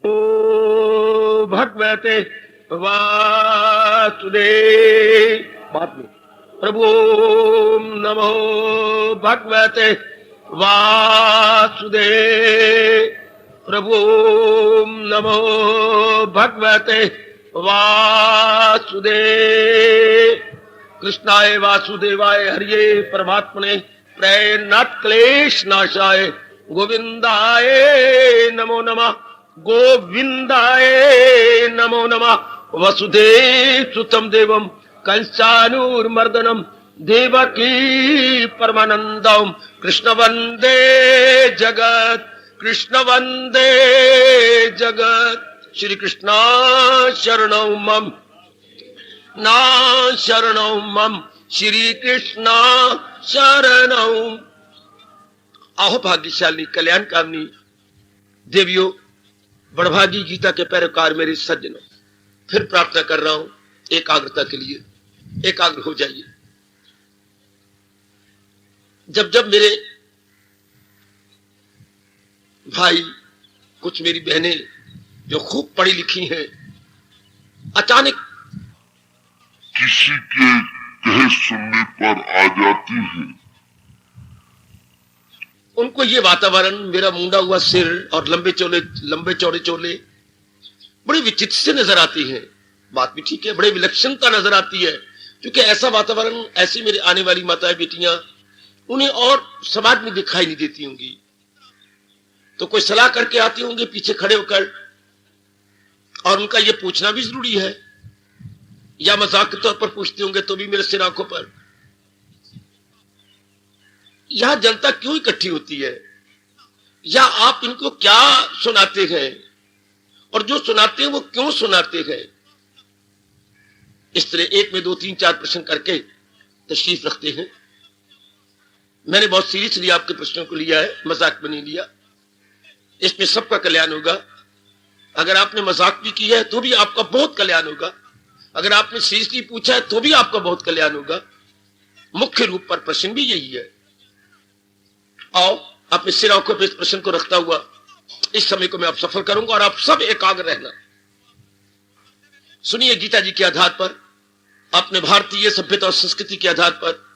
ओ भगवते वासुदेव बाद में प्रभु नमो भगवते वासुदेव प्रभु नमो भगवते वासुदेव कृष्णाय वासुदेवाय हरिये परमात्मने प्रेरणात् क्लेश नाशाय गोविंदाय नमो नमः गोविंदाय नमो नमः वसुदेव सुतं देवम कंसानुर्मर्दनम देवकी परमानंदम कृष्ण वंदे जगत श्री कृष्ण शरणौ मम ना शरणौ मम श्री कृष्ण शरणौ। आहो भाग्यशाली कल्याणकामिनी देवियों, बड़भागी गीता के पैरोकार मेरे सज्जनों, फिर प्रार्थना कर रहा हूं एकाग्रता के लिए। एकाग्र हो जाइए। जब जब मेरे भाई, कुछ मेरी बहनें जो खूब पढ़ी लिखी हैं, अचानक किसी के कहे सुनने पर आ जाती है, उनको ये वातावरण, मेरा मुंडा हुआ सिर और लंबे चौड़े चोले बड़ी विचित्र से नजर आती है। बात भी ठीक है, बड़े विलक्षणता नजर आती है, क्योंकि ऐसा वातावरण, ऐसी मेरी आने वाली माताएं बेटियां, उन्हें और समाज में दिखाई नहीं देती होंगी। तो कोई सलाह करके आती होंगी पीछे खड़े होकर, और उनका यह पूछना भी जरूरी है, या मजाक के तौर पर पूछते होंगे तो भी मेरे सिर आंखों पर। यहां जनता क्यों इकट्ठी होती है, या आप इनको क्या सुनाते हैं, और जो सुनाते हैं वो क्यों सुनाते हैं। इस तरह एक में 2 3 4 प्रश्न करके तशरीफ रखते हैं। मैंने बहुत सीरियसली आपके प्रश्नों को लिया है, मजाक में नहीं लिया। इसमें सबका कल्याण होगा। अगर आपने मजाक भी किया है तो भी आपका बहुत कल्याण होगा, अगर आपने सीरियसली पूछा है तो भी आपका बहुत कल्याण होगा। मुख्य रूप पर प्रश्न भी यही है। आओ, अपने सिर आंखों पर इस प्रश्न को रखता हुआ इस समय को मैं आप सफल करूंगा, और आप सब एकाग्र रहना। सुनिए, गीता जी के आधार पर, अपने भारतीय सभ्यता और संस्कृति के आधार पर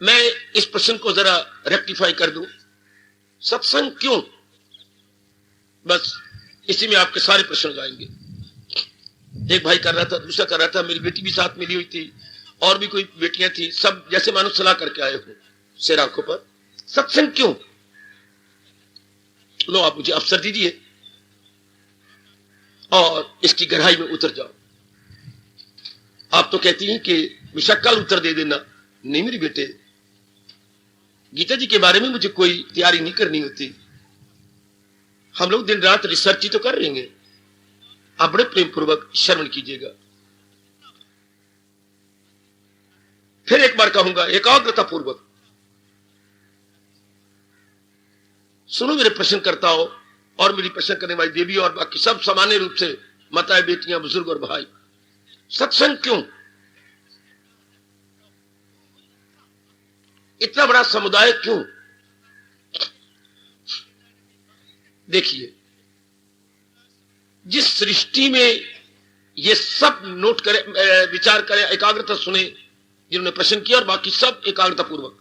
मैं इस प्रश्न को जरा रेक्टिफाई कर दूं। सत्संग क्यों? बस इसी में आपके सारे प्रश्न जाएंगे। एक भाई कर रहा था, दूसरा कर रहा था, मेरी बेटी भी साथ मिली हुई थी, और भी कोई बेटियां थी, सब जैसे मानो सलाह करके आए हो सिर आंखों पर। सत्संग क्यों? लो, आप मुझे अवसर दीजिए और इसकी गहराई में उतर जाओ। आप तो कहती हैं कि विशक्कल उत्तर दे देना। नहीं मेरी बेटे, गीता जी के बारे में मुझे कोई तैयारी नहीं करनी होती। हम लोग दिन रात रिसर्च ही तो कर रहे हैं। आप बड़े प्रेम पूर्वक श्रवण कीजिएगा। फिर एक बार कहूंगा, एकाग्रता पूर्वक सुनो मेरे प्रश्नकर्ताओं और मेरी प्रश्न करने वाली देवी और बाकी सब सामान्य रूप से माताएं, बेटियां, बुजुर्ग और भाई। सत्संग क्यों? इतना बड़ा समुदाय क्यों? देखिए, जिस सृष्टि में ये सब नोट करें, विचार करें, एकाग्रता सुने जिन्होंने प्रश्न किया, और बाकी सब एकाग्रता पूर्वक।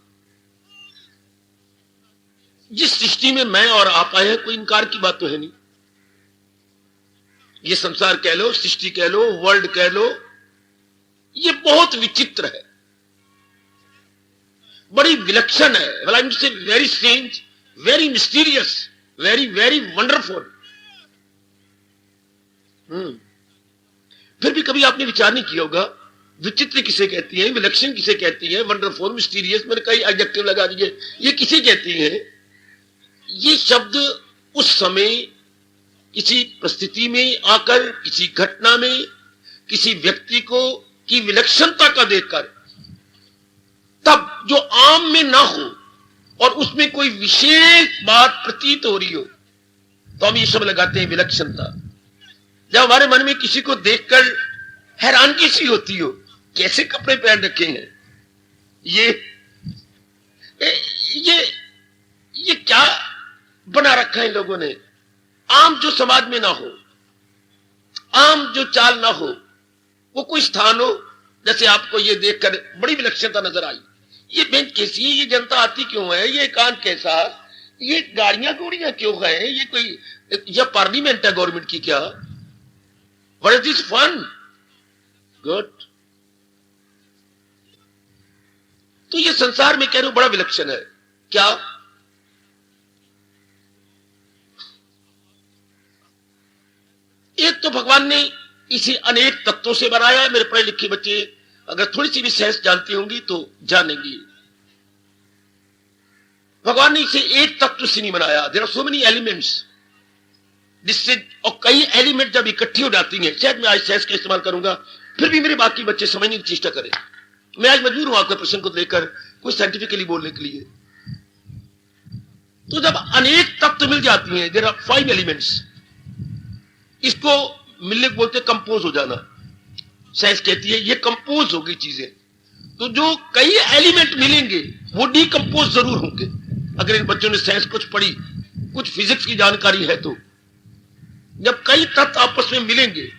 जिस सृष्टि में मैं और आप आए हैं, कोई इनकार की बात तो है नहीं। ये संसार कह लो, सृष्टि कह लो, वर्ल्ड कह लो, ये बहुत विचित्र है, बड़ी विलक्षण है। Very strange, very mysterious, very very wonderful. फिर भी कभी आपने विचार नहीं किया होगा, विचित्र किसे कहती है, विलक्षण किसे कहती है, वंडरफुल, मिस्टीरियस, मैंने कई एडजेक्टिव लगा दिए, ये किसे कहती है? ये शब्द उस समय किसी परिस्थिति में आकर, किसी घटना में, किसी व्यक्ति को की विलक्षणता का देखकर, तब जो आम में ना हो और उसमें कोई विशेष बात प्रतीत हो रही हो, तो हम ये सब लगाते हैं विलक्षणता। जब हमारे मन में किसी को देखकर हैरानगी सी होती हो, कैसे कपड़े पहन रखे हैं, ये क्या बना रखा है इन लोगों ने, आम जो समाज में ना हो, आम जो चाल ना हो, वो कोई स्थान हो। जैसे आपको ये देखकर बड़ी विलक्षणता नजर आई, ये बेंच कैसी है, ये जनता आती क्यों है, ये एकांत कैसा, ये गाड़ियां गुड़ियां क्यों है, ये कोई यह पार्लियामेंट है गवर्नमेंट की क्या? What is this fun? Good. तो ये संसार में कह रहे हो बड़ा विलक्षण है क्या? एक तो भगवान ने इसे अनेक तत्वों से बनाया है। मेरे पढ़े लिखे बच्चे अगर थोड़ी सी भी साइंस जानती होंगी तो जानेंगी। भगवान ने इसे एक तत्व से नहीं बनाया। There are so many elements, जिससे और कई एलिमेंट जब इकट्ठी हो जाती हैं, शायद मैं आज साइंस का इस्तेमाल करूंगा, फिर भी मेरे बाकी बच्चे समझने की चेष्टा करें। मैं आज मजबूर हूं आपके प्रश्न को लेकर कुछ साइंटिफिकली बोलने के लिए। तो जब अनेक तत्व मिल जाती हैं, देयर आर 5 एलिमेंट्स, इसको मिलने को बोलते कंपोज हो जाना। साइंस कहती है ये कंपोज होगी चीजें। तो जो कई एलिमेंट मिलेंगे वो डीकंपोज जरूर होंगे। अगर इन बच्चों ने साइंस कुछ पढ़ी, कुछ फिजिक्स की जानकारी है, तो जब कई तत्व आपस में मिलेंगे,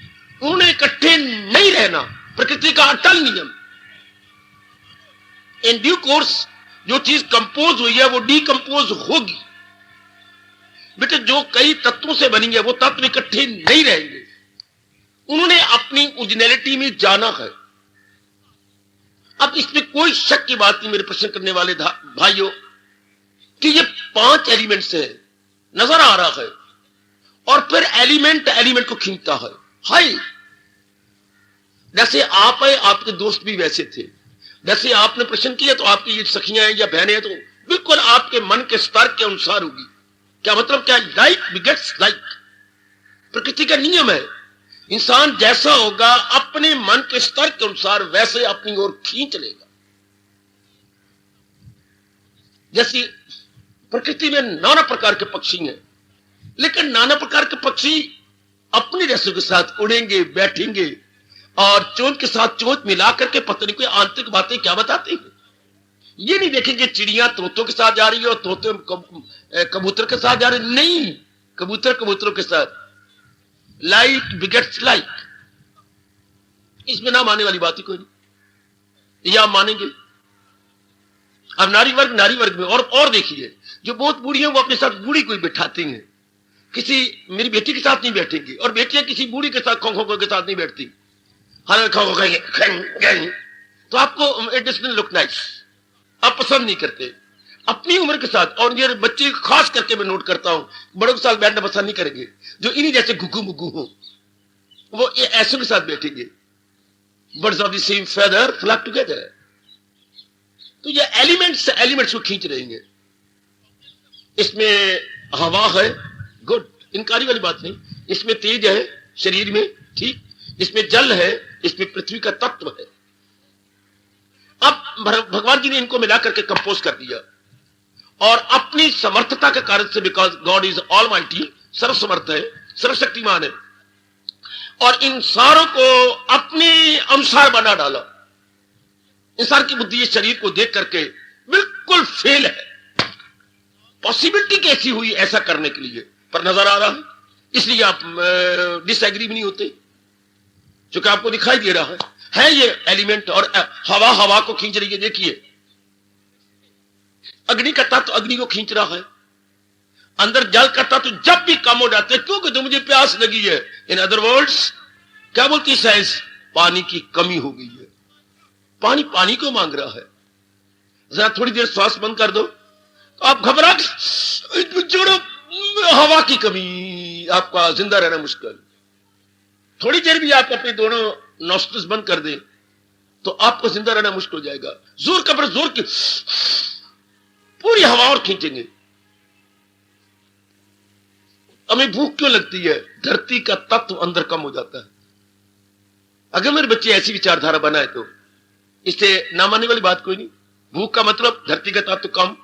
उन्हें इकट्ठे नहीं रहना, प्रकृति का अटल नियम। इन ड्यू कोर्स जो चीज कंपोज हुई है वो डीकंपोज होगी। बेटे जो कई तत्वों से बनी है वो तत्व इकट्ठे नहीं रहेंगे, उन्होंने अपनी ओरिजिनलिटी में जाना है। अब इसमें कोई शक की बात नहीं मेरे प्रश्न करने वाले भाइयों कि ये 5 एलिमेंट्स है, नजर आ रहा है, और फिर एलिमेंट एलिमेंट को खींचता है। हाय, जैसे आप है, आपके दोस्त भी वैसे थे। जैसे आपने प्रश्न किया तो आपकी ये सखियां हैं या बहनें हैं तो बिल्कुल आपके मन के स्तर के अनुसार होगी। क्या मतलब? क्या लाइक बिगेट्स लाइक, प्रकृति का नियम है। इंसान जैसा होगा अपने मन के स्तर के अनुसार वैसे अपनी ओर खींच लेगा। जैसे प्रकृति में नाना प्रकार के पक्षी हैं, लेकिन नाना प्रकार के पक्षी अपने जैसों के साथ उड़ेंगे, बैठेंगे और चोंच के साथ चोंच मिला करके पता नहीं कोई आंतरिक बातें क्या बताते हैं। ये नहीं देखेंगे चिड़िया तोतों के साथ जा रही है और तोते कबूतर के साथ जा रहे, नहीं, कबूतर कबूतरों के साथ। लाइक बिगेट्स लाइक, इसमें ना मानने वाली बात ही कोई नहीं, या मानेंगे। अब नारी वर्ग में और देखिए, जो बहुत बूढ़ी है वो अपने साथ बूढ़ी कोई बैठाती हैं। किसी मेरी बेटी के साथ नहीं बैठेंगी, और बेटियां किसी बूढ़ी के साथ खोखो के साथ नहीं बैठती। हाँ खो तो आपको इट डजंट लुक नाइस, आप पसंद नहीं करते अपनी उम्र के साथ। और ये बच्चे खास करके मैं नोट करता हूं, बड़ों के साथ बैठना पसंद नहीं करेंगे। जो इन्हीं जैसे घुघू मुगू हो वो ये ऐसों के साथ बैठेंगे। Birds of the same feather flock together. तो ये एलिमेंट्स को खींच रहेंगे। इसमें हवा है, गुड, इनकारी वाली बात नहीं। इसमें तेज है शरीर में, ठीक। इसमें जल है, इसमें पृथ्वी का तत्व है। अब भगवान जी ने इनको मिला करके कंपोज कर दिया, और अपनी समर्थता के कारण से, बिकॉज गॉड इज ऑलमाइटी, सर्वसमर्थ है, सर्वशक्तिमान है, और इन सारों को अपने अनुसार बना डाला। इंसान की बुद्धि इस शरीर को देख करके बिल्कुल फेल है। पॉसिबिलिटी कैसी हुई ऐसा करने के लिए, पर नजर आ रहा है, इसलिए आप डिसएग्री भी नहीं होते, क्योंकि आपको दिखाई दे रहा है ये एलिमेंट। और हवा को खींच रही है। देखिए अग्नि का तत्व अग्नि को खींच रहा है। अंदर जल का तत्व जब भी कम हो जाते हैं, क्योंकि तो मुझे प्यास लगी है, इन अदर वर्ड्स क्या बोलती साइंस, पानी की कमी हो गई है। पानी को मांग रहा है। जरा थोड़ी देर श्वास बंद कर दो तो आप घबरा जोड़ो, हवा की कमी, आपका जिंदा रहना मुश्किल। थोड़ी देर भी आप अपने दोनों नॉस्ट्रिल्स बंद कर दें तो आपको जिंदा रहना मुश्किल हो जाएगा। जोर का जोर की पूरी हवा और खींचेंगे। हमें भूख क्यों लगती है? धरती का तत्व अंदर कम हो जाता है। अगर मेरे बच्चे ऐसी विचारधारा बनाए तो इससे ना मानने वाली बात कोई नहीं। भूख का मतलब धरती का तत्व कम,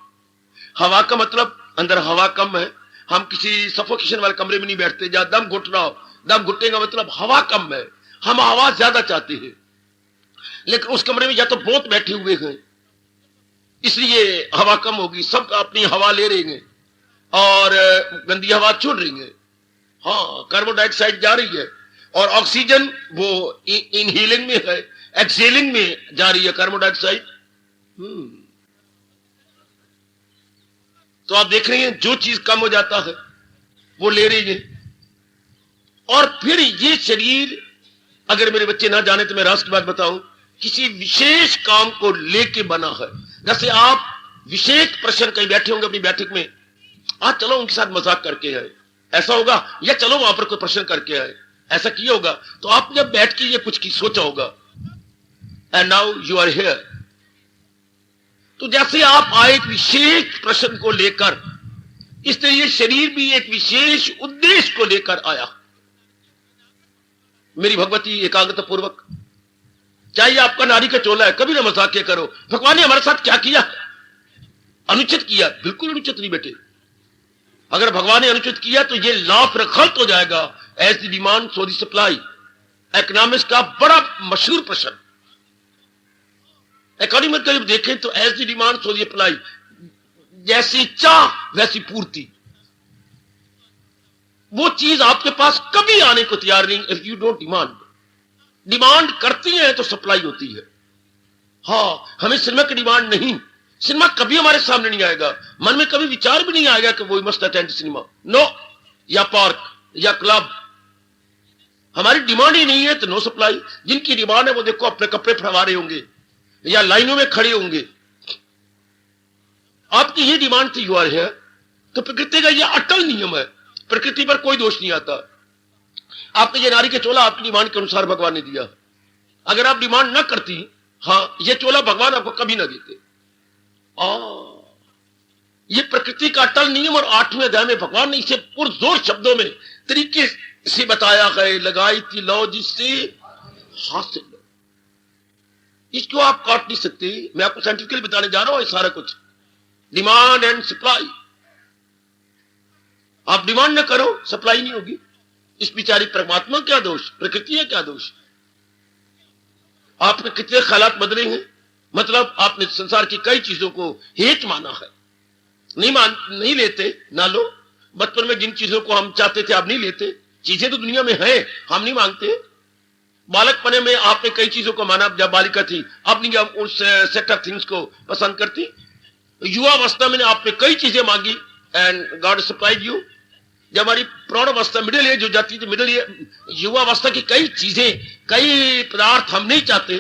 हवा का मतलब अंदर हवा कम है। हम किसी सफोकेशन वाले कमरे में नहीं बैठते जहां दम घुट रहा हो। दम घुटने का मतलब हवा कम है, हम हवा ज्यादा चाहते हैं, लेकिन उस कमरे में या तो बहुत बैठे हुए हैं, इसलिए हवा कम होगी। सब अपनी हवा ले रहे हैं और गंदी हवा छोड़ रही है। हाँ, कार्बन डाइऑक्साइड जा रही है और ऑक्सीजन वो इनहेलिंग में है, एक्सहेलिंग में जा रही है कार्बन डाइऑक्साइड। तो आप देख रहे हैं जो चीज कम हो जाता है वो ले रही है। और फिर ये शरीर, अगर मेरे बच्चे ना जाने तो मैं राष्ट्र की बात बताऊं, किसी विशेष काम को लेके बना है। जैसे आप विशेष प्रश्न कहीं बैठे होंगे अपनी बैठक में, आज चलो उनके साथ मजाक करके आए, ऐसा होगा, या चलो वहां पर कोई प्रश्न करके आए, ऐसा किया होगा। तो आप जब बैठ के ये कुछ की सोचा होगा, and now you are here. तो जैसे आप आए एक विशेष प्रश्न को लेकर, इसलिए ये शरीर भी एक विशेष उद्देश्य को लेकर आया। मेरी भगवती एकाग्रता पूर्वक, चाहे आपका नारी का चोला है, कभी ना मजाक करो, भगवान ने हमारे साथ क्या किया, अनुचित किया, बिल्कुल अनुचित नहीं बेटे। अगर भगवान ने अनुचित किया तो ये लाफ रखल्त हो जाएगा। As the demand so the supply, economics का बड़ा मशहूर प्रश्न। इकोनॉमी में देखें तो as the demand so the supply, जैसी चाह वैसी पूर्ति। वो चीज आपके पास कभी आने को तैयार नहीं if you don't demand. Demand करती है तो सप्लाई होती है। हाँ, हमें सिनेमा की डिमांड नहीं, सिनेमा कभी हमारे सामने नहीं आएगा, मन में कभी विचार भी नहीं आएगा कि वो मस्ट अटेंड सिनेमा, नो, या पार्क या क्लब। हमारी डिमांड ही नहीं है तो नो सप्लाई। जिनकी डिमांड है वो देखो अपने कपड़े फड़वा रहे होंगे या लाइनों में खड़े होंगे। आपकी ये डिमांड थी, यू आर हियर। तो प्रकृति का ये अटल नियम है, प्रकृति पर कोई दोष नहीं आता। आपके ये नारी के चोला आपकी डिमांड के अनुसार भगवान ने दिया। अगर आप डिमांड ना करती, हाँ, ये चोला भगवान आपको कभी ना देते। ये प्रकृति का अटल नियम। और 8वें अध्याय में भगवान ने इसे पुरजोर शब्दों में तरीके से बताया गया, लगाई थी लो जिससे हासिल लो। इसको आप काट नहीं सकते। मैं आपको साइंटिफिकली बताने जा रहा हूं ये सारा कुछ, डिमांड एंड सप्लाई। आप डिमांड ना करो, सप्लाई नहीं होगी। इस बिचारी परमात्मा क्या दोष, प्रकृति है क्या दोष? आपके कितने ख्यालात बदले हैं। मतलब आपने संसार की कई चीजों को हेत माना है, नहीं लेते, ना लो। बचपन में जिन चीजों को हम चाहते थे आप नहीं लेते। चीजें तो दुनिया में है, हम नहीं मांगते। बालकपने में आपने कई चीजों को माना जब बालिका थी, अब नहीं आप उस सेट ऑफ थिंग्स को पसंद करती। युवावस्था में आपने कई चीजें मांगी एंड गॉड सप्लाइड यू। जब हमारी प्रौढ़ावस्था, मिडिल एज हो जाती थी, मिडिल युवावस्था की कई चीजें, कई पदार्थ हम नहीं चाहते।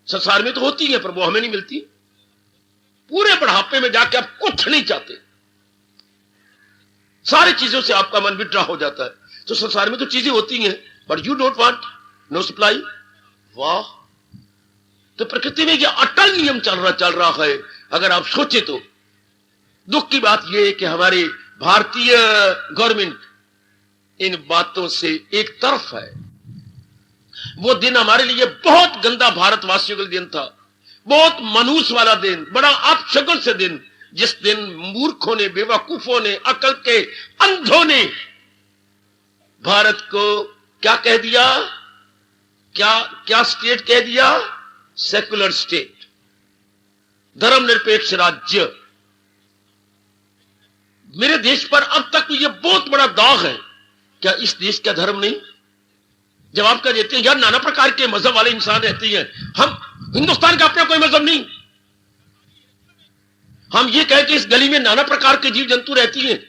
संसार में तो होती है पर वो हमें नहीं मिलती। पूरे बुढ़ापे में जाके आप कुछ नहीं चाहते, सारी चीजों से आपका मन विड्रॉ हो जाता है। तो संसार में तो चीजें होती हैं but you don't want, no supply. वाह, तो प्रकृति में यह अटल नियम चल रहा है। अगर आप सोचे तो दुख की बात यह है कि हमारे भारतीय गवर्नमेंट इन बातों से एक तरफ है। वो दिन हमारे लिए बहुत गंदा भारतवासियों के लिए दिन था, बहुत मनूस वाला दिन, बड़ा अपशगुन से दिन, जिस दिन मूर्खों ने, बेवकूफों ने, अकल के अंधों ने भारत को क्या कह दिया, क्या स्टेट कह दिया, सेकुलर स्टेट, धर्मनिरपेक्ष राज्य। मेरे देश पर अब तक तो यह बहुत बड़ा दाग है। क्या इस देश का धर्म नहीं? जवाब क्या देते हैं, यार नाना प्रकार के मजहब वाले इंसान रहते हैं, हम हिंदुस्तान का अपना कोई मजहब नहीं। हम ये कह के इस गली में नाना प्रकार के जीव जंतु रहती हैं,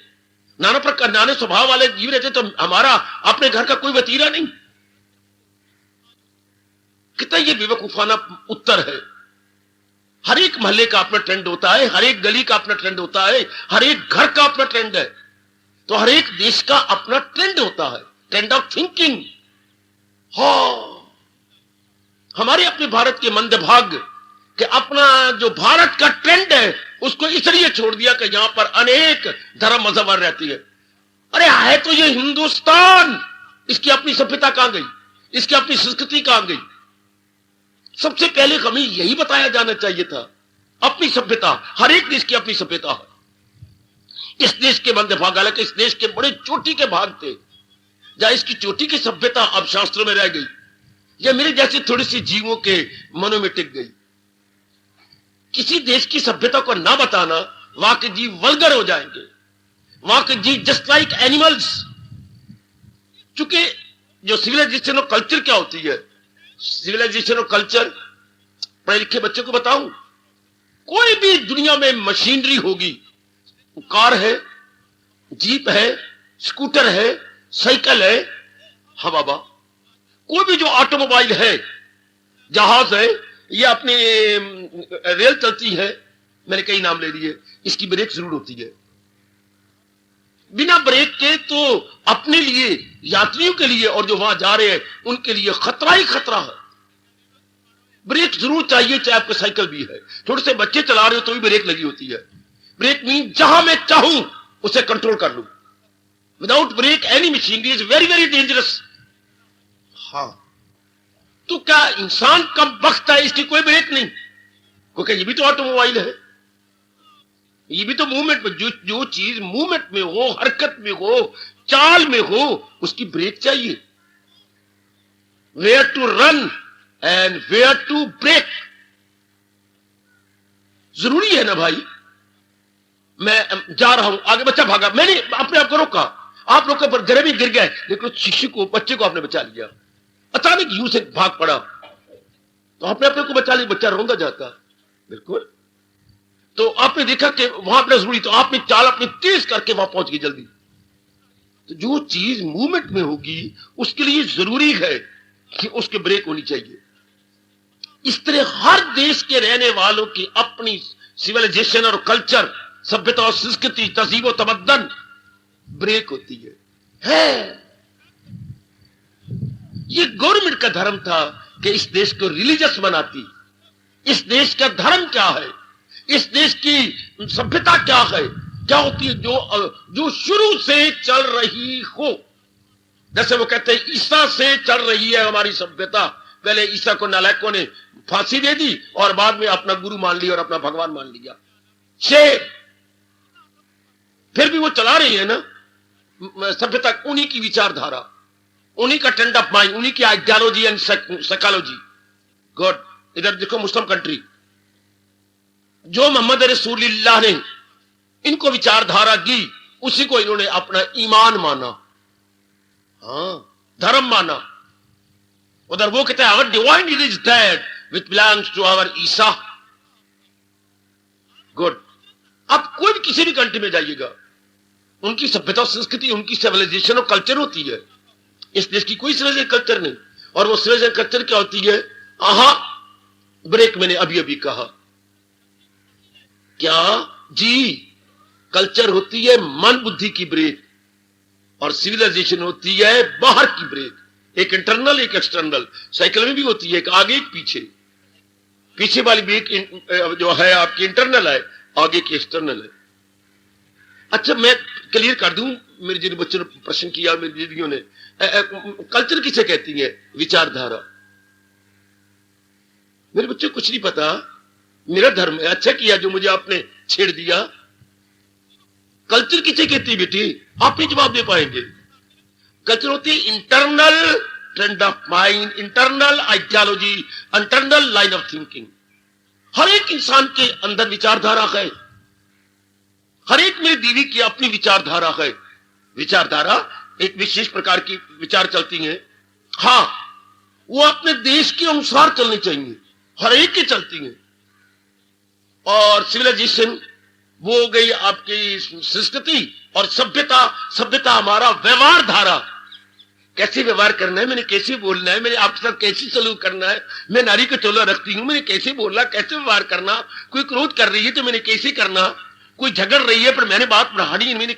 नाना स्वभाव वाले जीव रहते, तो हमारा अपने घर का कोई वतीरा नहीं। कितना ये बेवकूफाना उत्तर है। हर एक मोहल्ले का अपना ट्रेंड होता है, हर एक गली का अपना ट्रेंड होता है, हर एक घर का अपना ट्रेंड है। तो हर एक देश का अपना ट्रेंड होता है, ट्रेंड ऑफ थिंकिंग। हमारे अपने भारत के मंदभाग्य कि अपना जो भारत का ट्रेंड है उसको इसलिए छोड़ दिया कि यहां पर अनेक धर्म मजहब रहती है। अरे है तो ये हिंदुस्तान, इसकी अपनी सभ्यता कहां गई, इसकी अपनी संस्कृति कहां गई? सबसे पहले हमें यही बताया जाना चाहिए था, अपनी सभ्यता। हर एक देश की अपनी सभ्यता है। इस देश के मंदभाग, हालांकि इस देश के बड़े चोटी के भाग थे, जहां इसकी चोटी की सभ्यता अब शास्त्रों में रह गई, या मेरे जैसे थोड़ी सी जीवों के मनों में टिक गई। किसी देश की सभ्यता को ना बताना, वहां के जीव वल्गर हो जाएंगे। वहां के जीव जस्ट लाइक एनिमल्स। चूंकि जो सिविलाइजेशन और कल्चर क्या होती है, सिविलाइजेशन और कल्चर, पढ़े लिखे बच्चे को बताऊं, कोई भी दुनिया में मशीनरी होगी, कार है, जीप है, स्कूटर है, साइकिल है, हाँ बाबा, कोई भी जो ऑटोमोबाइल है, जहाज है, या अपनी रेल चलती है, मैंने कई नाम ले लिए, इसकी ब्रेक जरूर होती है। बिना ब्रेक के तो अपने लिए, यात्रियों के लिए और जो वहां जा रहे हैं उनके लिए खतरा ही खतरा है। ब्रेक जरूर चाहिए, चाहे आपका साइकिल भी है, थोड़े से बच्चे चला रहे हो तो भी ब्रेक लगी होती है। ब्रेक मीन जहां मैं चाहूं उसे कंट्रोल कर लूं। Without brake any machinery is very very dangerous. हाँ, तो क्या इंसान कम वक्त है, इसकी कोई ब्रेक नहीं? क्योंकि ये भी तो ऑटोमोबाइल है, ये भी तो मूवमेंट में, जो चीज मूवमेंट में हो, हरकत में हो, चाल में हो, उसकी ब्रेक चाहिए। Where to run and where to brake जरूरी है ना भाई। मैं जा रहा हूं आगे, बच्चा भागा, मैंने अपने आप को रोका, आप रोके पर जरा भी गिर गए, लेकिन शिशु को, बच्चे को आपने बचा लिया। अचानक यूं से भाग पड़ा तो आपने अपने को बचा लिया, बच्चा रोंदा जाता। बिल्कुल, तो आपने देखा कि वहां पर जरूरी, तो आपने चाल अपनी तेज करके वहां पहुंच गई जल्दी। तो जो चीज मूवमेंट में होगी उसके लिए जरूरी है कि उसके ब्रेक होनी चाहिए। इस तरह हर देश के रहने वालों की अपनी सिविलाइजेशन और कल्चर, सभ्यता और संस्कृति, तहजीब और तमद्दन, ब्रेक होती है। ये गवर्नमेंट का धर्म था कि इस देश को रिलीजियस बनाती। इस देश का धर्म क्या है, इस देश की सभ्यता क्या है, क्या होती है, जो शुरू से चल रही हो। जैसे वो कहते हैं ईसा से चल रही है हमारी सभ्यता। पहले ईसा को नालायकों ने फांसी दे दी और बाद में अपना गुरु मान लिया और अपना भगवान मान लिया। शेर, फिर भी वो चला रही है ना सभ्यता, उन्हीं की विचारधारा, उन्हीं का ट्रेंड ऑफ माइंड, उन्हीं की आइडियोलॉजी एंड साइकोलॉजी। गॉड, इधर देखो मुस्लिम कंट्री, जो मोहम्मद रसूलुल्लाह ने इनको विचारधारा दी, उसी को इन्होंने अपना ईमान माना, हाँ, धर्म माना। उधर वो कहता है divine is that which belongs to our ईसा। गुड, आप कोई भी किसी भी कंट्री में जाइएगा, उनकी सभ्यता संस्कृति, उनकी सिविलाइजेशन और कल्चर होती है। इस देश की कोई सिविलाइजेशन कल्चर नहीं। और वो सिविलाइजेशन कल्चर क्या होती है? आहा, ब्रेक मैंने अभी अभी कहा, क्या जी, कल्चर होती है मन बुद्धि की ब्रेक और सिविलाइजेशन होती है बाहर की ब्रेक, एक इंटरनल एक एक्सटर्नल। साइकिल में भी होती है, एक आगे एक पीछे, पीछे वाली ब्रेक जो है आपकी इंटरनल है, आगे की एक्सटर्नल है। अच्छा, मैं क्लियर कर दूं, मेरे जिन बच्चों ने प्रश्न किया, मेरी दीदियों ने, कल्चर किसे कहती है? विचारधारा। मेरे बच्चों को कुछ नहीं पता, मेरा धर्म है। अच्छा किया जो मुझे आपने छेड़ दिया। कल्चर किसे कहती है बेटी? आप ही जवाब दे पाएंगे। कल्चर होती है internal trend of mind, internal ideology, internal line of thinking. हर एक इंसान के अंदर विचारधारा है, हर एक मेरी बीवी की अपनी विचारधारा है। विचारधारा एक विशेष प्रकार की विचार चलती हैं, हाँ, वो अपने देश के अनुसार चलनी चाहिए, हर एक की चलती हैं। और सिविलाइजेशन वो हो गई आपकी संस्कृति, और सभ्यता, सभ्यता हमारा व्यवहार धारा, कैसे व्यवहार करना है, मैंने कैसे बोलना है, मैंने आपके साथ कैसे सलूक करना है, मैं नारी को चोला रखती हूं, मैंने कैसे बोलना, कैसे व्यवहार करना, कोई क्रोध कर रही है तो मैंने कैसे करना, कोई झगड़ रही है पर मैंने बात बढ़ानी, मैंने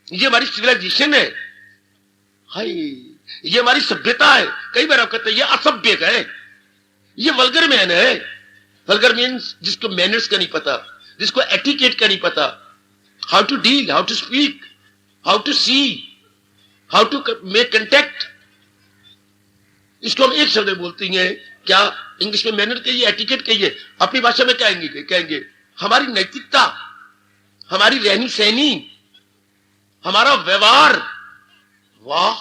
ये हमारी सिविलाइजेशन है। हाय, ये हमारी सभ्यता है। कई बार आप कहते हैं ये असभ्य है, ये वल्गर मैन है। वल्गर मीन्स जिसको मैनर्स का नहीं पता, जिसको एटिकेट का नहीं पता, how to deal, how to speak, how to see, how to make contact. इसको हम एक शब्द में बोलते हैं, क्या इंग्लिश में मैनर कहिए, एटिकेट कहिए, अपनी भाषा में कहेंगे हमारी नैतिकता, हमारी रहनी सहनी, हमारा व्यवहार। वाह,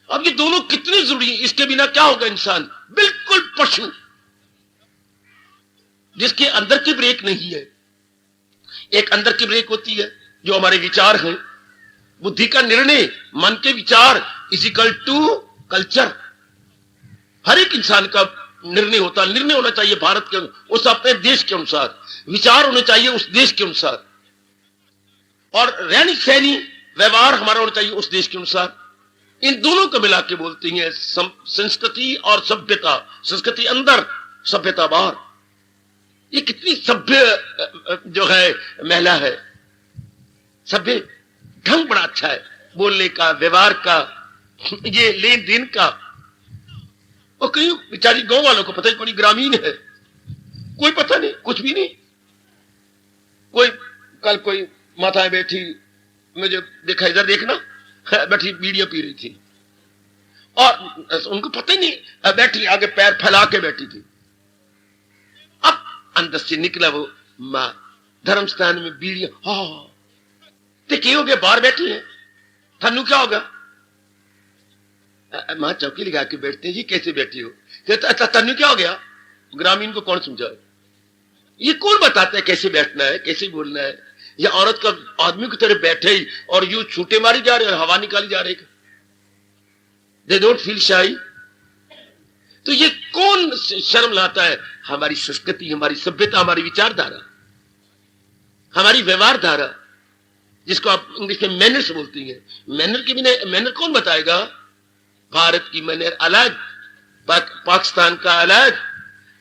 अब ये दोनों कितने जरूरी हैं। इसके बिना क्या होगा इंसान? बिल्कुल पशु, जिसके अंदर की ब्रेक नहीं है। एक अंदर की ब्रेक होती है जो हमारे विचार हैं, बुद्धि का निर्णय, मन के विचार इजिकल टू कल्चर। हर एक इंसान का निर्णय होता है, निर्णय होना चाहिए भारत के उस अपने देश के अनुसार, विचार होने चाहिए उस देश के अनुसार, और रहनी सहनी व्यवहार हमारा होना चाहिए उस देश के अनुसार। इन दोनों को मिला के बोलती हैं संस्कृति और सभ्यता। संस्कृति अंदर, सभ्यता बाहर। ये कितनी सभ्य जो है महिला है, सभ्य ढंग बड़ा अच्छा है बोलने का, व्यवहार का, ये लेन देन का। और कहीं बेचारी गांव वालों को पता ही कोई ग्रामीण है, कोई पता नहीं, कुछ भी नहीं। कोई कल कोई माताएं बैठी, मुझे देखा इधर देखना, बैठी वीडियो पी रही थी और उनको पता ही नहीं, बैठी आगे पैर फैला के बैठी थी। अब अंदर से निकला वो मां, धर्म स्थान में बीड़ियां, तो क्या हो गया, बाहर बैठी है, थन्नू क्या होगा? मां चौकी लगा के बैठते हैं, जी कैसे बैठी हो? कहता तन्नू क्या हो गया? ग्रामीण को कौन समझाए? ये कौन बताता है कैसे बैठना है, कैसे बोलना है? या औरत का आदमी की तरह बैठे ही और यूं छूटे मारी जा रहे और हवा निकाली जा रही। दे डोंट फील शाई। तो ये कौन शर्म लाता है? हमारी संस्कृति, हमारी सभ्यता, हमारी विचारधारा, हमारी व्यवहार धारा, जिसको आप इंग्लिश में मैनर्स बोलती हैं। मैनर के बिना मैनर कौन बताएगा? भारत की मैनर अलग, पाकिस्तान का अलग,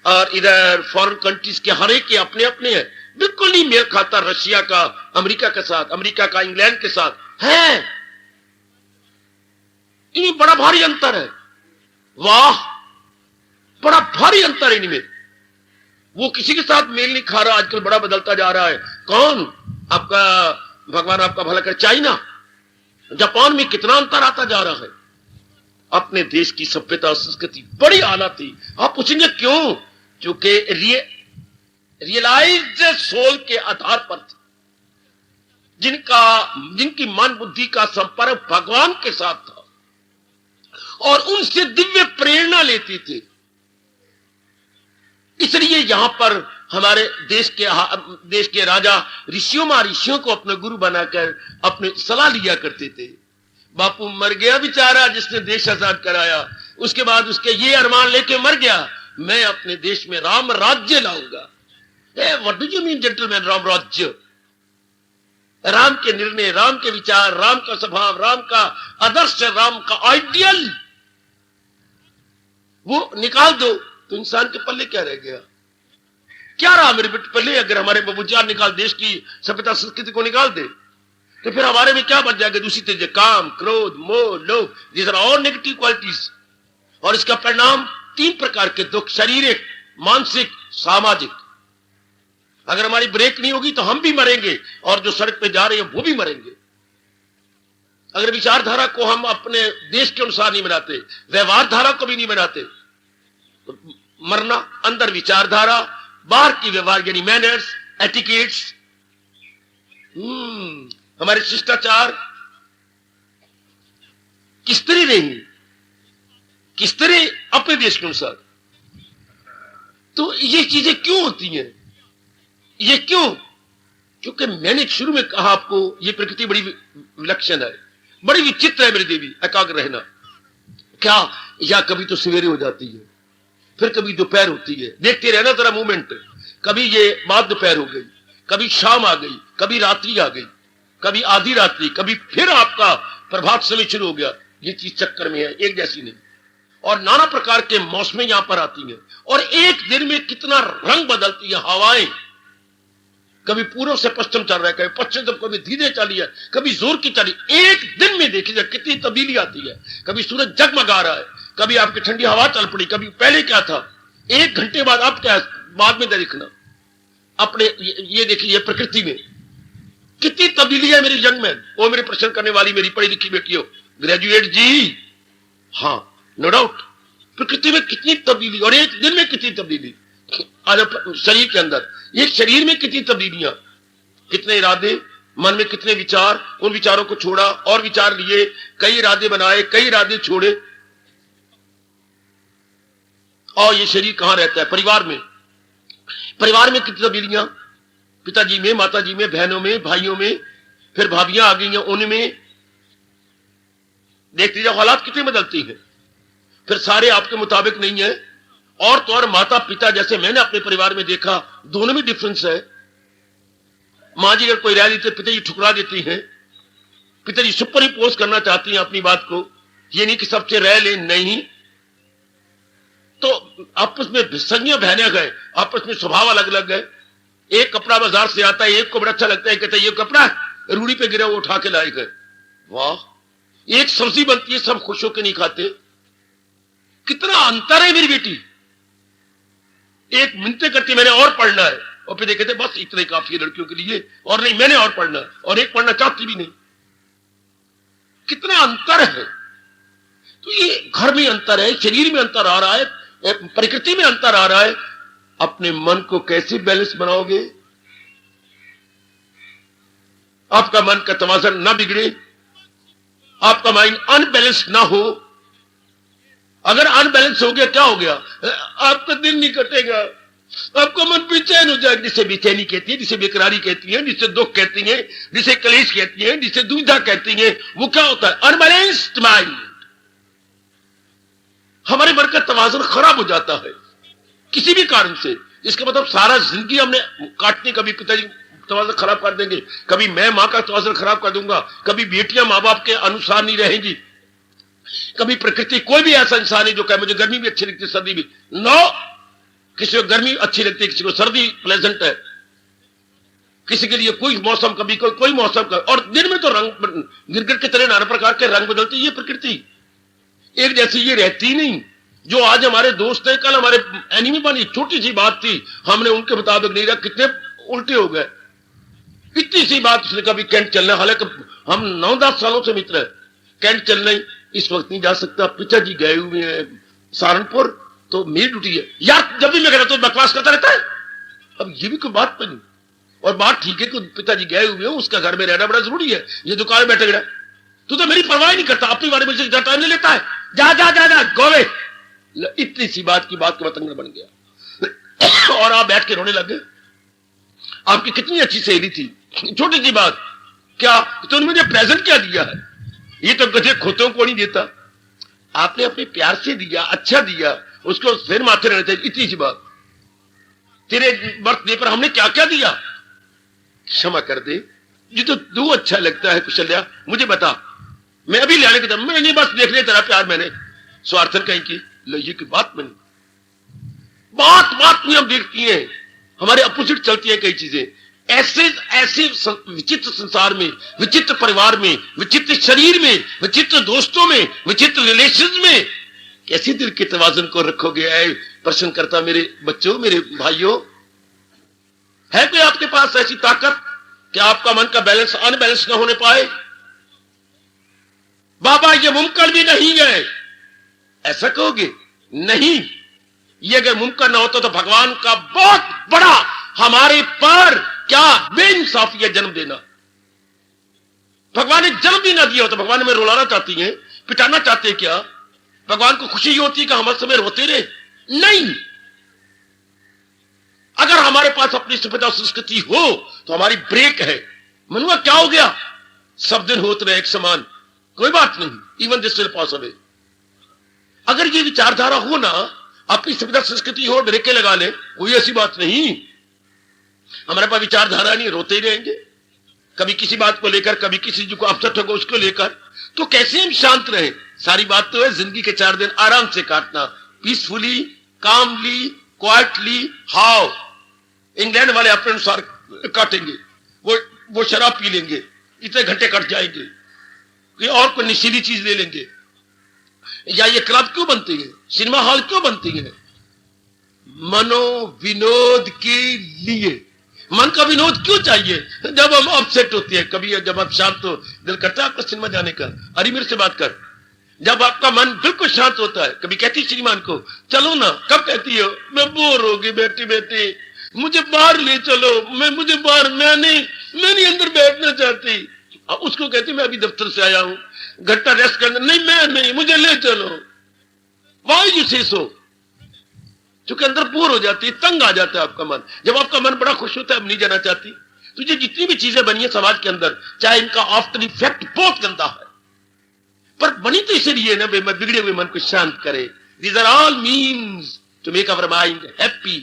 और इधर फॉरेन कंट्रीज के हर एक के अपने अपने हैं। बिल्कुल नहीं मेल खाता रशिया का अमेरिका के साथ, अमेरिका का इंग्लैंड के साथ है। इनमें बड़ा भारी अंतर है। वाह, बड़ा भारी अंतर है इनमें। वो किसी के साथ मेल नहीं खा रहा, आजकल बड़ा बदलता जा रहा है। कौन? आपका भगवान आपका भला करे, चाइना, जापान में कितना अंतर आता जा रहा है। अपने देश की सभ्यता और संस्कृति बड़ी आला थी। आप पूछेंगे क्यों? क्योंकि रियलाइज्ड सोल के आधार पर थी, जिनकी मन बुद्धि का संपर्क भगवान के साथ था और उनसे दिव्य प्रेरणा लेती थी। इसलिए यहां पर हमारे देश के राजा ऋषियों को अपना गुरु बनाकर अपने सलाह लिया करते थे। बापू मर गया बेचारा, जिसने देश आजाद कराया, उसके बाद उसके ये अरमान लेके मर गया, मैं अपने देश में राम राज्य लाऊंगा। What do you mean gentleman, Ram राज्य? राम के निर्णय, राम के विचार, राम का स्वभाव, राम का आदर्श, राम का आइडियल, वो निकाल दो तो इंसान के पल्ले क्या रह गया? क्या रहा मेरे पल्ले? अगर हमारे बाबूजान निकाल, देश की सभ्यता संस्कृति को निकाल दे, तो फिर हमारे में क्या बच जाएगा? दूसरी चीजें, काम, क्रोध, मोह, लोभ, these are all negative qualities. और इसका परिणाम 3 प्रकार के दुख, शारीरिक, मानसिक, सामाजिक। अगर हमारी ब्रेक नहीं होगी तो हम भी मरेंगे और जो सड़क पे जा रहे हैं वो भी मरेंगे। अगर विचारधारा को हम अपने देश के अनुसार नहीं बनाते, व्यवहार धारा को भी नहीं बनाते, तो मरना। अंदर विचारधारा, बाहर की व्यवहार यानी मैनर्स, एटिकेट्स, हमारे शिष्टाचार किस तरह रहेंगे, किस तरह अपने देश के अनुसार। तो ये चीजें क्यों होती हैं? ये क्यों? क्योंकि मैंने शुरू में कहा आपको, ये प्रकृति बड़ी विलक्षण है, बड़ी विचित्र है मेरी देवी। एकाग्र रहना क्या, या कभी तो सवेरे हो जाती है, फिर कभी दोपहर होती है, देखते रहना जरा मूवमेंट। कभी ये बाद दोपहर हो गई, कभी शाम आ गई, कभी रात्रि आ गई, कभी आधी रात्रि, कभी फिर आपका प्रभात समय शुरू हो गया। ये चीज चक्कर में है, एक जैसी नहीं। और नाना प्रकार के मौसमें यहां पर आती हैं और एक दिन में कितना रंग बदलती है। हवाएं कभी पूर्व से पश्चिम चल रहा है, कभी पश्चिम से, कभी धीरे चली है, कभी जोर की चली। एक दिन में देखिए कितनी तब्दीली आती है। कभी सूरज जगमगा रहा है, कभी आपकी ठंडी हवा चल पड़ी, कभी पहले क्या था, 1 घंटे बाद आप क्या बाद में देखना। अपने ये देखिए, ये प्रकृति में कितनी तब्दीली है मेरी जंग में। वो मेरे प्रश्न करने वाली मेरी पढ़ी लिखी बेटियों, ग्रेजुएट जी, हाँ नो डाउट, प्रकृति में कितनी तब्दीली और एक दिन में कितनी तब्दीली। आज शरीर के अंदर, एक शरीर में कितनी तब्दीलियां, कितने इरादे, मन में कितने विचार, उन विचारों को छोड़ा और विचार लिए, कई इरादे बनाए, कई इरादे छोड़े। और ये शरीर कहां रहता है? परिवार में। परिवार में कितनी तब्दीलियां, पिताजी में, माताजी में, बहनों में, भाइयों में, फिर भाभियां आ गई हैं उनमें। देखते जाओ हालात कितनी बदलती हैं। फिर सारे आपके मुताबिक नहीं है। और तो और माता पिता, जैसे मैंने अपने परिवार में देखा, दोनों में डिफरेंस है। मां जी अगर कोई राय देते, पिताजी ठुकरा देती हैं। पिताजी सुपर इम्पोज करना चाहती हैं अपनी बात को, ये नहीं कि सबसे राय ले, नहीं। तो आपस में संज्ञा बहने गए, आपस में स्वभाव अलग अलग है। एक कपड़ा बाजार से आता है, एक को बड़ा अच्छा लगता है, कहता है ये कपड़ा रूढ़ी पे गिरा वो उठा के लाए गए। वाह, एक सब्जी बनती है, सब खुश होकर नहीं खाते। कितना अंतर है मेरी बेटी। एक मिनते करती मैंने और पढ़ना है, और फिर कहते बस इतना ही काफी है लड़कियों के लिए, और नहीं मैंने और पढ़ना है, और एक पढ़ना चाहती भी नहीं। कितना अंतर है। तो ये घर में अंतर है, शरीर में अंतर आ रहा है, प्रकृति में अंतर आ रहा है। अपने मन को कैसे बैलेंस बनाओगे? आपका मन का तवाज़ुन ना बिगड़े, आपका माइंड अनबैलेंस ना हो। अगर अनबैलेंस हो गया, क्या हो गया? आपका दिन नहीं कटेगा, आपका मन बेचैन हो जाएगा। जिसे बेचैनी कहती है, जिसे बेकरारी कहती है, जिसे दुख कहती है, जिसे कलेश कहती है, जिसे दुविधा कहती है, वो क्या होता है? Unbalanced mind. हमारे मन का तवाज़ुन खराब हो जाता है किसी भी कारण से। इसका मतलब सारा जिंदगी हमने काटने, कभी पिताजी तवाज़ुन खराब कर देंगे, कभी मैं मां का तवाज़ुन खराब कर दूंगा, कभी बेटियां मां बाप के अनुसार नहीं रहेंगी, कभी प्रकृति, कोई भी ऐसा इंसान है जो कहे मुझे गर्मी भी अच्छी लगती है सर्दी भी, नो। किसी को गर्मी अच्छी लगती है, किसी को सर्दी प्लेजेंट है, किसी के लिए कोई मौसम, कभी कोई मौसम का। और दिन में तो रंग गिरगिट की तरह नाना प्रकार के रंग बदलती है। ये प्रकृति एक जैसी ये रहती नहीं। जो आज हमारे दोस्त हैं, कल हमारे एनिमी बनी। छोटी सी बात थी, हमने उनके मुताबिक नहीं रहा, कितने उल्टे हो गए। इतनी सी बात, उसने कभी कैंट चलना, हालांकि हम 9-10 सालों से मित्र है, कैंट चलना ही इस वक्त नहीं जा सकता, पिताजी गए हुए हैं सहारनपुर, तो मेरी ड्यूटी है। यार जब भी मैं कहता तो बकवास करता रहता है। अब ये भी कोई बात बनी। और बात ठीक है कि पिताजी गए हुए हैं, उसका घर में रहना बड़ा जरूरी है। ये दुकान में बैठे गया, तू तो मेरी परवाह नहीं करता, अपनी बारे में टाइम नहीं लेता है, जा जा जा जा गोवे। इतनी सी बात की बात का बतंगड़ बन गया और आप बैठ के रोने लगे। आपकी कितनी अच्छी सहेली थी, छोटी सी बात, क्या तूने मुझे प्रेजेंट क्या दिया है? ये तो गधे खोतों को नहीं देता। आपने अपने प्यार से दिया, अच्छा दिया, उसको फिर माथे रहना चाहिए। इतनी सी बात, तेरे बर्थडे पर हमने क्या क्या दिया? क्षमा कर दे, ये तो तू अच्छा लगता है कुशल्या, मुझे बता, मैं अभी लाने की मैं नहीं, बस देख ले तेरा प्यार मैंने स्वार्थन कहीं की। ये की बात बनी। बात बात में हम देखती हैं, हमारे अपोजिट चलती है कई चीजें। ऐसे ऐसे विचित्र संसार में, विचित्र परिवार में, विचित्र शरीर में, विचित्र दोस्तों में, विचित्र रिलेशन में कैसे दिल के तवाज़ुन को रखोगे? प्रश्न करता मेरे बच्चों, मेरे भाइयों, है कोई आपके पास ऐसी ताकत कि आपका मन का बैलेंस अनबैलेंस ना होने पाए? बाबा ये मुमकिन भी नहीं है, ऐसा कहोगे? नहीं, ये अगर मुमकिन ना होता तो भगवान का बहुत बड़ा हमारे पर क्या बेइंसाफी है जन्म देना। भगवान ने जन्म भी ना दिया होता। भगवान हमें रुलाना चाहती है, पिटाना चाहते हैं क्या? भगवान को खुशी होती है कि हमारे समय रोते रहे? नहीं। अगर हमारे पास अपनी सभ्यता संस्कृति हो तो हमारी ब्रेक है। मनुआ क्या हो गया? सब दिन होते रहे एक समान, कोई बात नहीं, even this will pass away. अगर ये विचारधारा हो ना, अपनी सभ्यता संस्कृति हो, ब्रेकें लगा ले, कोई ऐसी बात नहीं। हमारे पास विचारधारा नहीं, रोते ही रहेंगे, कभी किसी बात को लेकर, कभी किसी जो को अपसेट होगा उसको लेकर, तो कैसे हम शांत रहे? सारी बात तो है जिंदगी के 4 दिन आराम से काटना, peacefully, calmly, quietly. How England वाले अपने अनुसार काटेंगे, वो शराब पी लेंगे, इतने घंटे कट जाएंगे, ये और कोई नशीली चीज ले लेंगे। या ये क्लब क्यों बनती है, सिनेमा हॉल क्यों बनती है? मनोविनोद के लिए। मन का विनोद क्यों चाहिए? जब हम अपसेट होते हैं, कभी जब आप शांत हो, दिल करता है आपका सिनेमा जाने का। अरे मेरे से बात कर, जब आपका मन बिल्कुल शांत होता है, कभी कहती श्रीमान को चलो ना, कब कहती हो? मैं बोर हो गई बैठी बैठी, मुझे बाहर ले चलो, मुझे बाहर, मैं नहीं अंदर बैठना चाहती। उसको कहती मैं अभी दफ्तर से आया हूं, घंटा रेस्ट करना। नहीं, मैं नहीं, मुझे ले चलो। वाई यू से सो? क्योंकि अंदर बोर हो जाती है, तंग आ जाता है आपका मन। जब आपका मन बड़ा खुश होता है, अब नहीं जाना चाहती। तो ये जितनी भी चीजें बनी है समाज के अंदर, चाहे इनका आफ्टर इफेक्ट बहुत गंदा है, पर बनी तो इसलिए ना बिगड़े हुए मन को शांत करे। These are all means to make our mind happy,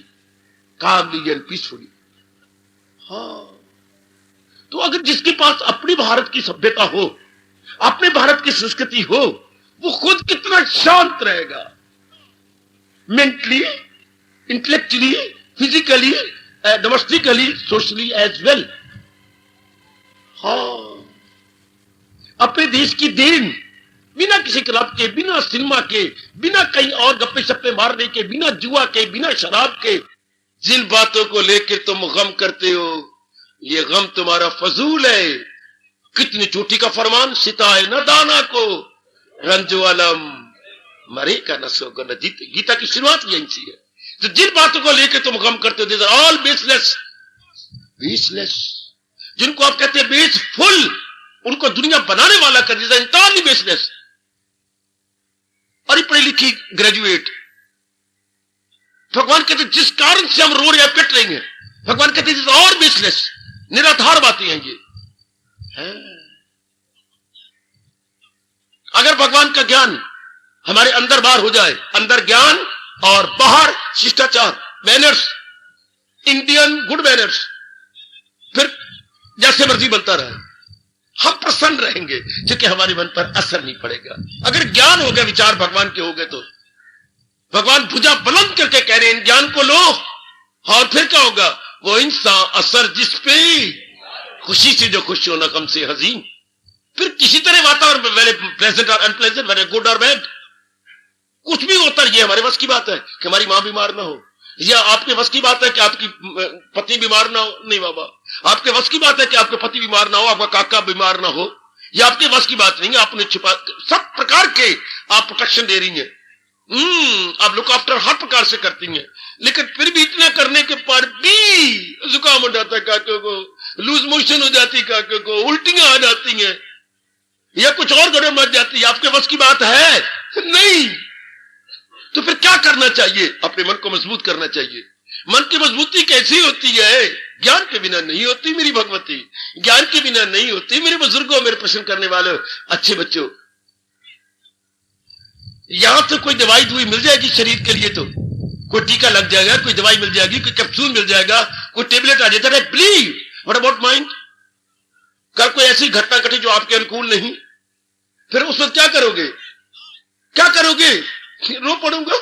calmly and peacefully. हाँ, तो अगर जिसके पास अपनी भारत की सभ्यता हो, अपने भारत की संस्कृति हो, वो खुद कितना शांत रहेगा, mentally, intellectually, physically, domestically, socially as well. हाँ, अपने देश की देन बिना किसी क्लब के, बिना सिनेमा के, बिना कहीं और गप्पे शप्पे मारने के, बिना जुआ के, बिना शराब के, जिन बातों को लेकर तुम गम करते हो, ये गम तुम्हारा फजूल है। कितनी चोटी का फरमान, सिताए न दाना को रंजो अलम, मरे का न सोगा न जीते। गीता की शुरुआत यही सी है। तो जिन बातों को लेकर तुम गम करते हो, this are all baseless, baseless. जिनको आप कहते हैं बेसफुल, उनको दुनिया बनाने वाला कर दिया, इंटरनली बेसलेस। और पढ़ी लिखी ग्रेजुएट, भगवान कहते जिस कारण से हम रो रहे हैं, पिट रहे हैं, भगवान कहते दिस और बेसलेस, निराधार बातें हैं ये। अगर भगवान का ज्ञान हमारे अंदर बाहर हो जाए, अंदर ज्ञान और बाहर शिष्टाचार, मैनर्स, इंडियन गुड मैनर्स, फिर जैसे मर्जी बनता रहे, हम प्रसन्न रहेंगे, क्योंकि हमारे मन पर असर नहीं पड़ेगा। अगर ज्ञान हो गया, विचार भगवान के हो गए, तो भगवान भुजा बुलंद करके कह रहे हैं इन ज्ञान को लो, और फिर क्या होगा, वो इंसान असर जिस पे खुशी से जो खुश हो, न कम से हजीन। फिर किसी तरह वातावरण वेरी प्लेजेंट और अनप्लेजेंट, वेरी गुड और बैड, कुछ भी होता है, ये हमारे बस की बात है कि हमारी मां बीमार ना हो, या आपके बस की बात है कि आपकी पति बीमार ना हो, नहीं बाबा, आपके बस की बात है कि आपके पति बीमार ना हो, आपका काका बीमार ना हो, या आपके बस की बात नहीं है। आपने छिपा, सब प्रकार के आप प्रोटेक्शन दे रही हैं, आप लुक आफ्टर हर प्रकार से करती हैं, लेकिन फिर भी इतना करने के पर भी जुकाम हो जाता है काके को, लूज मोशन हो जाती है काके को, उल्टियां आ जाती हैं, या कुछ और गड़बड़ मच जाती है। आपके बस की बात है नहीं, तो फिर क्या करना चाहिए, अपने मन को मजबूत करना चाहिए। मन की मजबूती कैसी होती है, ज्ञान के बिना नहीं होती मेरी भगवती, ज्ञान के बिना नहीं होती मेरे बुजुर्गों, मेरे प्रश्न करने वालों, अच्छे बच्चों। यहां तो कोई दवाई दुई मिल जाएगी शरीर के लिए, तो कोई टीका लग जाएगा, कोई दवाई मिल जाएगी, कोई कैप्सूल मिल जाएगा, कोई टेबलेट आ जाता है, बिलीव। What about mind? कल कोई ऐसी घटना घटी जो आपके अनुकूल नहीं, फिर उस वक्त क्या करोगे, क्या करोगे? रो पड़ूंगा।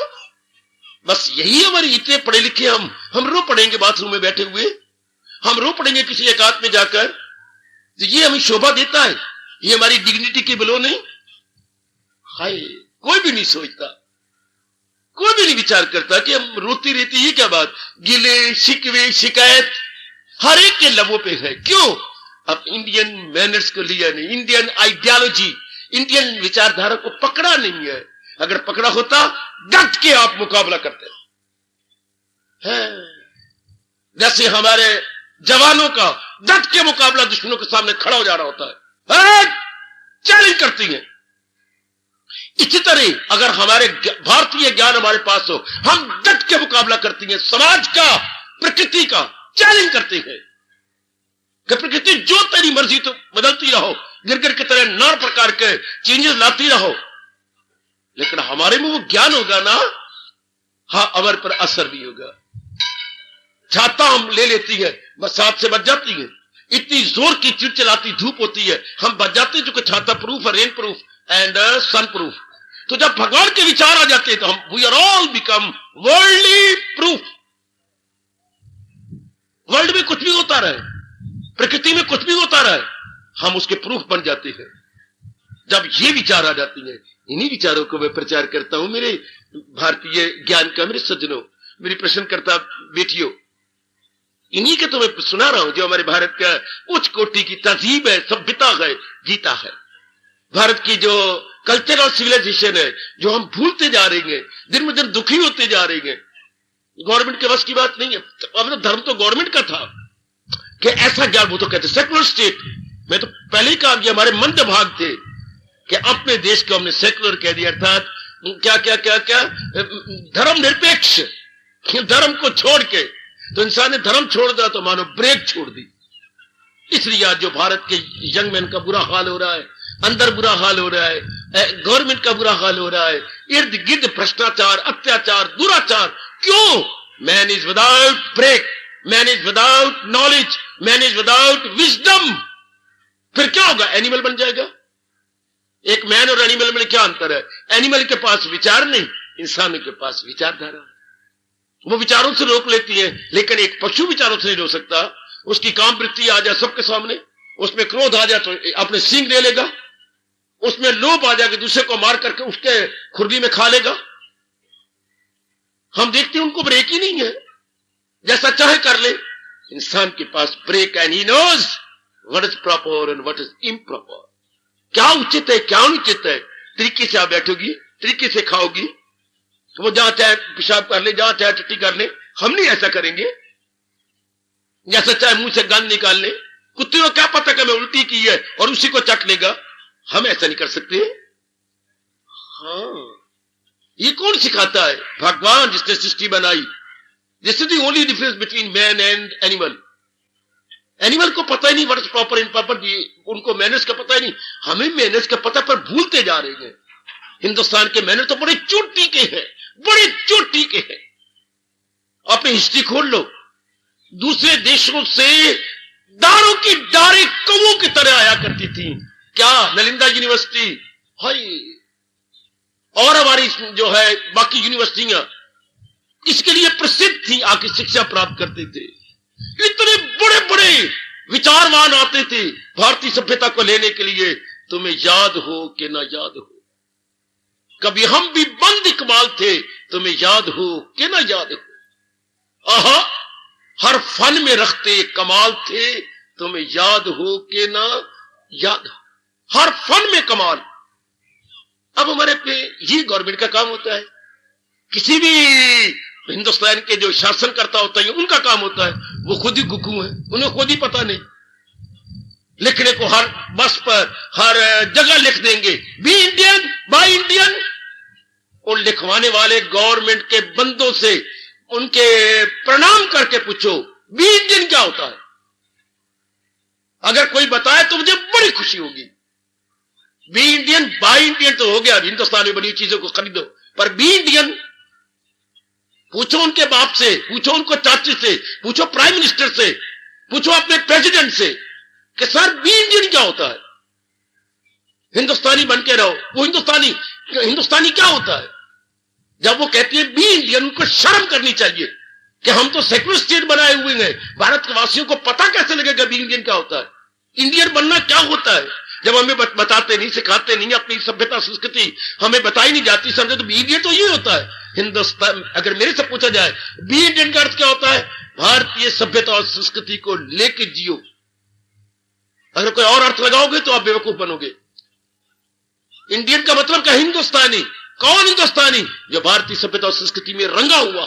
बस यही हमारे, इतने पढ़े लिखे हम रो पड़ेंगे बाथरूम में बैठे हुए, हम रो पड़ेंगे किसी एकांत में जाकर, तो ये हमें शोभा देता है, ये हमारी डिग्निटी के बिलो नहीं। हाय, कोई भी नहीं सोचता, कोई भी नहीं विचार करता कि हम रोती रहती, ये क्या बात, गिले शिकवे शिकायत हर एक के लबों पे है। क्यों? अब इंडियन मैनर्स को लिया नहीं, इंडियन आइडियोलॉजी, इंडियन विचारधारा को पकड़ा नहीं है। अगर पकड़ा होता, डट के आप मुकाबला करते हैं। जैसे हमारे जवानों का डट के मुकाबला दुश्मनों के सामने खड़ा हो जा रहा होता है, चैलेंज करती हैं। इसी तरह अगर हमारे भारतीय ज्ञान हमारे पास हो, हम डट के मुकाबला करती हैं, समाज का, प्रकृति का चैलेंज करते हैं कि प्रकृति जो तेरी मर्जी तो बदलती रहो, गिरगिर की तरह नाना प्रकार के चेंजेस लाती रहो, लेकिन हमारे में वो ज्ञान होगा ना, हाँ, अमर पर असर भी होगा। छाता हम ले लेती है, बरसात से बच जाती है, इतनी जोर की चिलचिलाती धूप होती है, हम बच जाते हैं, जो कि छाता प्रूफ है, rain proof and sun proof. तो जब भगवान के विचार आ जाते हैं, तो हम we are all become worldly proof. World में कुछ भी होता रहे, प्रकृति में कुछ भी होता रहे, हम उसके प्रूफ बन जाते हैं। जब ये विचार आ जाती है, इन्हीं विचारों को मैं प्रचार करता हूं मेरे भारतीय ज्ञान का, मेरे सज्जनों, मेरी प्रश्नकर्ता बेटियों, इन्हीं के तो मैं सुना रहा हूं, जो हमारे भारत का उच्च कोटि की तहजीब है, सभ्यता है, गीता है। भारत की जो कल्चर और सिविलाइजेशन है, जो हम भूलते जा रहे हैं, दिन में दिन दुखी होते जा रहे हैं। गवर्नमेंट के बस की बात नहीं है। अब धर्म तो गवर्नमेंट का था कि ऐसा ज्ञान, वो तो कहते सेकुलर स्टेट। मैं तो पहले ही कहा, हमारे मंद भाग थे कि अपने देश को हमने सेकुलर कह दिया, अर्थात क्या क्या क्या क्या धर्म निरपेक्ष। धर्म को छोड़ के, तो इंसान ने धर्म छोड़ दिया तो मानो ब्रेक छोड़ दी। इसलिए आज जो भारत के यंग मैन का बुरा हाल हो रहा है, अंदर बुरा हाल हो रहा है, गवर्नमेंट का बुरा हाल हो रहा है, इर्द गिर्द भ्रष्टाचार, अत्याचार, दुराचार। क्यों? Man is without brake, man is without knowledge, man is without wisdom. फिर क्या होगा? एनिमल बन जाएगा। एक मैन और एनिमल में क्या अंतर है? एनिमल के पास विचार नहीं, इंसानों के पास विचारधारा। वो विचारों से रोक लेती है, लेकिन एक पशु विचारों से नहीं रोक सकता। उसकी काम वृत्ति आ जाए सबके सामने, उसमें क्रोध आ जाए तो अपने सींग ले लेगा, उसमें लोभ आ जाए कि दूसरे को मार करके उसके खुरली में खा लेगा। हम देखते हैं उनको ब्रेक ही नहीं है, जैसा चाहे कर ले। इंसान के पास brake, and he knows what is proper and what is improper. क्या उचित है, क्या अनुचित है। तरीके से आप बैठोगी, तरीके से खाओगी, तो वो जहां चाहे पेशाब कर ले, जहां चाहे टट्टी कर ले। हम नहीं ऐसा करेंगे, जैसा चाहे मुंह से गंद निकाल ले। कुत्ते को क्या पता कि मैं उल्टी की है और उसी को चट लेगा। हम ऐसा नहीं कर सकते। हाँ, ये कौन सिखाता है? भगवान, जिसने सृष्टि बनाई। This is the only difference between man and animal. Animal को पता ही नहीं what is proper in proper, उनको मैनर्स का पता ही नहीं। हमें मैनर्स का पता पर भूलते जा रहे हैं। हिंदुस्तान के मैनर्स तो बड़े चोटी के हैं, बड़े चोटी के हैं। अपनी हिस्ट्री खोल लो, दूसरे देशों से दारों की डारे कौओं की तरह आया करती थी। क्या नालंदा यूनिवर्सिटी, हाय, और हमारी जो है बाकी यूनिवर्सिटियां इसके लिए प्रसिद्ध थी, आके शिक्षा प्राप्त करते थे। इतने बड़े बड़े विचारवान आते थे भारतीय सभ्यता को लेने के लिए। तुम्हें याद हो कि ना याद हो, कभी हम भी बंद इकबाल थे, तुम्हें याद हो कि ना याद हो। आहा, हर फन में रखते कमाल थे, तुम्हें याद हो कि ना याद हो। हर फन में कमाल। अब हमारे पे ये गवर्नमेंट का काम होता है। किसी भी हिंदुस्तान के जो शासनकर्ता होता है उनका काम होता है, वो खुद ही गुकू है, उन्हें खुद ही पता नहीं। लिखने को हर बस पर, हर जगह लिख देंगे, बी इंडियन बाय इंडियन। और लिखवाने वाले गवर्नमेंट के बंदों से उनके प्रणाम करके पूछो बी इंडियन क्या होता है। अगर कोई बताए तो मुझे बड़ी खुशी होगी। बी इंडियन बाय इंडियन तो हो गया, हिंदुस्तान में बनी चीजों को खरीदो, पर बी इंडियन पूछो उनके बाप से, पूछो उनको चाची से, पूछो प्राइम मिनिस्टर से, पूछो अपने प्रेसिडेंट से कि सर बी इंडियन क्या होता है। हिंदुस्तानी बन के रहो। वो हिंदुस्तानी क्या होता है? जब वो कहती है बी इंडियन, उनको शर्म करनी चाहिए कि हम तो सेक्युलर स्टेट बनाए हुए हैं। भारत के वासियों को पता कैसे लगेगा बी इंडियन क्या होता है, इंडियन बनना क्या होता है, जब हमें बताते नहीं, सिखाते नहीं। अपनी सभ्यता संस्कृति हमें बताई नहीं जाती। समझो तो बी इंडियन तो ये होता है हिंदुस्तान। अगर मेरे से पूछा जाए बी इंडियन का अर्थ क्या होता है, भारतीय सभ्यता और संस्कृति को लेके जियो। अगर कोई और अर्थ लगाओगे तो आप बेवकूफ बनोगे। इंडियन का मतलब क्या? हिंदुस्तानी। कौन हिंदुस्तानी? जो भारतीय सभ्यता और संस्कृति में रंगा हुआ,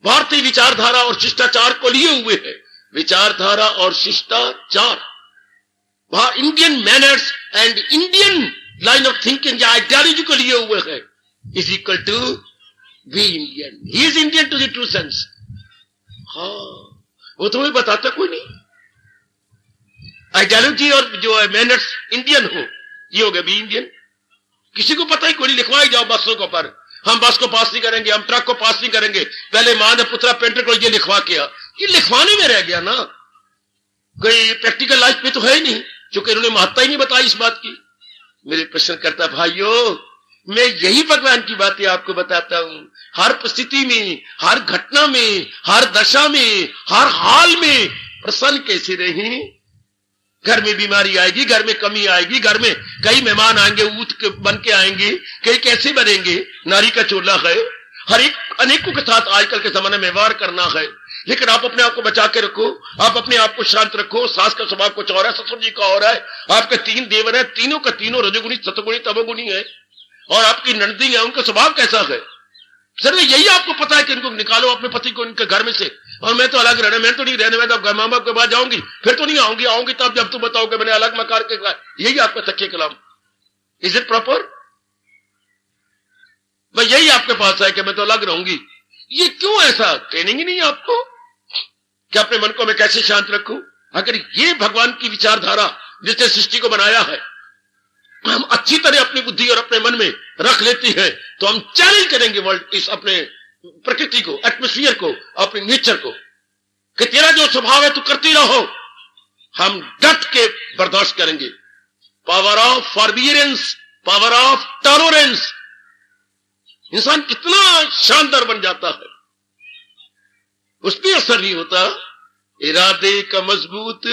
भारतीय विचारधारा और शिष्टाचार को लिए हुए है। विचारधारा और शिष्टाचार, Indian manners and Indian line of thinking या आइडियोलॉजी को लिए हुए है, is equal to be Indian. He is Indian to the true sense. हाँ, वो तुम्हें बताता कोई नहीं। आइडियोलॉजी और जो है मैनर्स इंडियन हो, ये हो गया बी इंडियन। किसी को पता ही कोई नहीं। लिखवाई जाओ बसों को पर, हम बस को पास नहीं करेंगे, हम ट्रक को पास नहीं करेंगे। पहले मां ने पुत्रा पेंटर को ये लिखवा किया, ये लिखवाने में रह गया ना, कोई प्रैक्टिकल लाइफ में तो है ही नहीं, क्योंकि इन्होंने महत्ता ही नहीं बताई इस बात की। मेरे प्रश्न करता भाइयों, मैं यही भगवान की बातें आपको बताता हूं। हर परिस्थिति में, हर घटना में, हर दशा में, हर हाल में प्रसन्न कैसे रहें। घर में बीमारी आएगी, घर में कमी आएगी, घर में कई मेहमान आएंगे, ऊंट बन के आएंगे, कई कैसे बनेंगे। नारी का चोला है, हर एक अनेकों के साथ आजकल के जमाने में व्यवहार करना है। लेकिन आप अपने आप को बचा के रखो, आप अपने आप को शांत रखो। सास का स्वभाव कुछ और है, ससुर जी का और है। आपके 3 देवर है, तीनों का तीनों रजोगुणी, सतगुणी, तमोगुणी है। और आपकी नंदी है, उनका स्वभाव कैसा है। सर यही आपको पता है कि इनको निकालो अपने पति को इनके घर में से। और मैं तो अलग रहना, मैं तो नहीं रहने, मैं तो माँ बाप के बाद जाऊंगी, फिर तो नहीं आऊंगी, आऊंगी तब जब तुम बताओगे मैंने अलग मकान के। यही आपका तकिया कलाम। Is it proper? भाई यही आपके पास है कि मैं तो अलग रहूंगी। ये क्यों ऐसा? ट्रेनिंग ही नहीं है आपको कि अपने मन को मैं कैसे शांत रखूं? अगर ये भगवान की विचारधारा जिसने सृष्टि को बनाया है हम अच्छी तरह अपनी बुद्धि और अपने मन में रख लेती है, तो हम चैलेंज करेंगे वर्ल्ड, इस अपने प्रकृति को, एटमोस्फियर को, अपने नेचर को, कि तेरा जो स्वभाव है तू करती रहो। हम डट के बर्दाश्त करेंगे। Power of forbearance, power of tolerance. इंसान कितना शानदार बन जाता है, उस पर असर नहीं होता। इरादे का मजबूत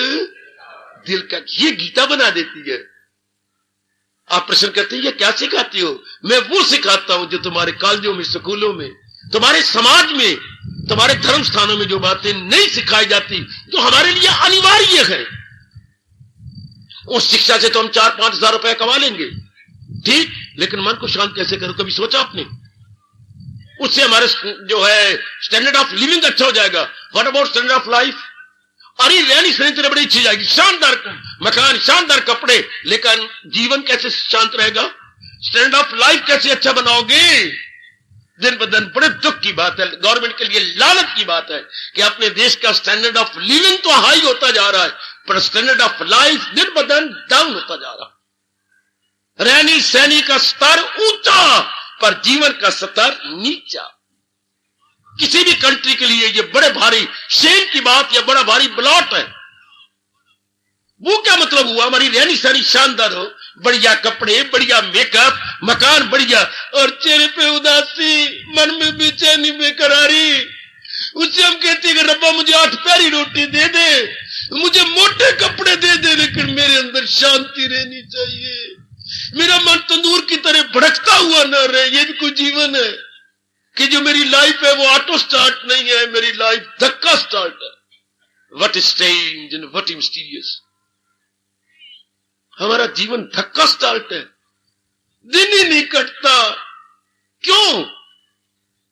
दिल का, ये गीता बना देती है। आप प्रश्न करते हैं ये क्या सिखाती हो? मैं वो सिखाता हूं जो तुम्हारे कॉलेजों में, स्कूलों में, तुम्हारे समाज में, तुम्हारे धर्म स्थानों में जो बातें नहीं सिखाई जाती, जो हमारे लिए अनिवार्य है। उस शिक्षा से तो हम 4-5 हजार रुपया कमा लेंगे, ठीक, लेकिन मन को शांत कैसे करो? कभी सोचा आपने? उससे हमारे जो है स्टैंडर्ड ऑफ लिविंग अच्छा हो जाएगा। What about standard of life? अरे रहनी सहनी तो बड़ी चीज आएगी, शानदार मकान, शानदार कपड़े, लेकिन जीवन कैसे शांत रहेगा? स्टैंडर्ड ऑफ लाइफ कैसे अच्छा बनाओगे? दिन ब दिन बड़े दुख की बात है, गवर्नमेंट के लिए लानत की बात है कि अपने देश का स्टैंडर्ड ऑफ लिविंग तो हाई होता जा रहा है, पर स्टैंडर्ड ऑफ लाइफ दिन ब दिन डाउन होता जा रहा है। रहनी सहनी का स्तर ऊंचा, पर जीवन का स्तर नीचा। किसी भी कंट्री के लिए ये बड़े भारी शेम की बात या बड़ा भारी ब्लॉट है। वो क्या मतलब हुआ? हमारी रहनी सहनी शानदार हो, बढ़िया कपड़े, बढ़िया मेकअप, मकान बढ़िया, और चेहरे पे उदासी, मन में बेचैनी, बेकरारी। उससे हम कहते हैं कि रब्बा मुझे 8 प्यारी रोटी दे दे, मुझे मोटे कपड़े दे दे, लेकिन मेरे अंदर शांति रहनी चाहिए। मेरा मन तंदूर की तरह भड़कता हुआ न रहे। ये भी कोई जीवन है कि जो मेरी लाइफ है वो ऑटो स्टार्ट नहीं है, मेरी लाइफ धक्का स्टार्ट है। What strange and what mysterious. हमारा जीवन धक्का स्टार्ट है, दिन ही नहीं कटता। क्यों?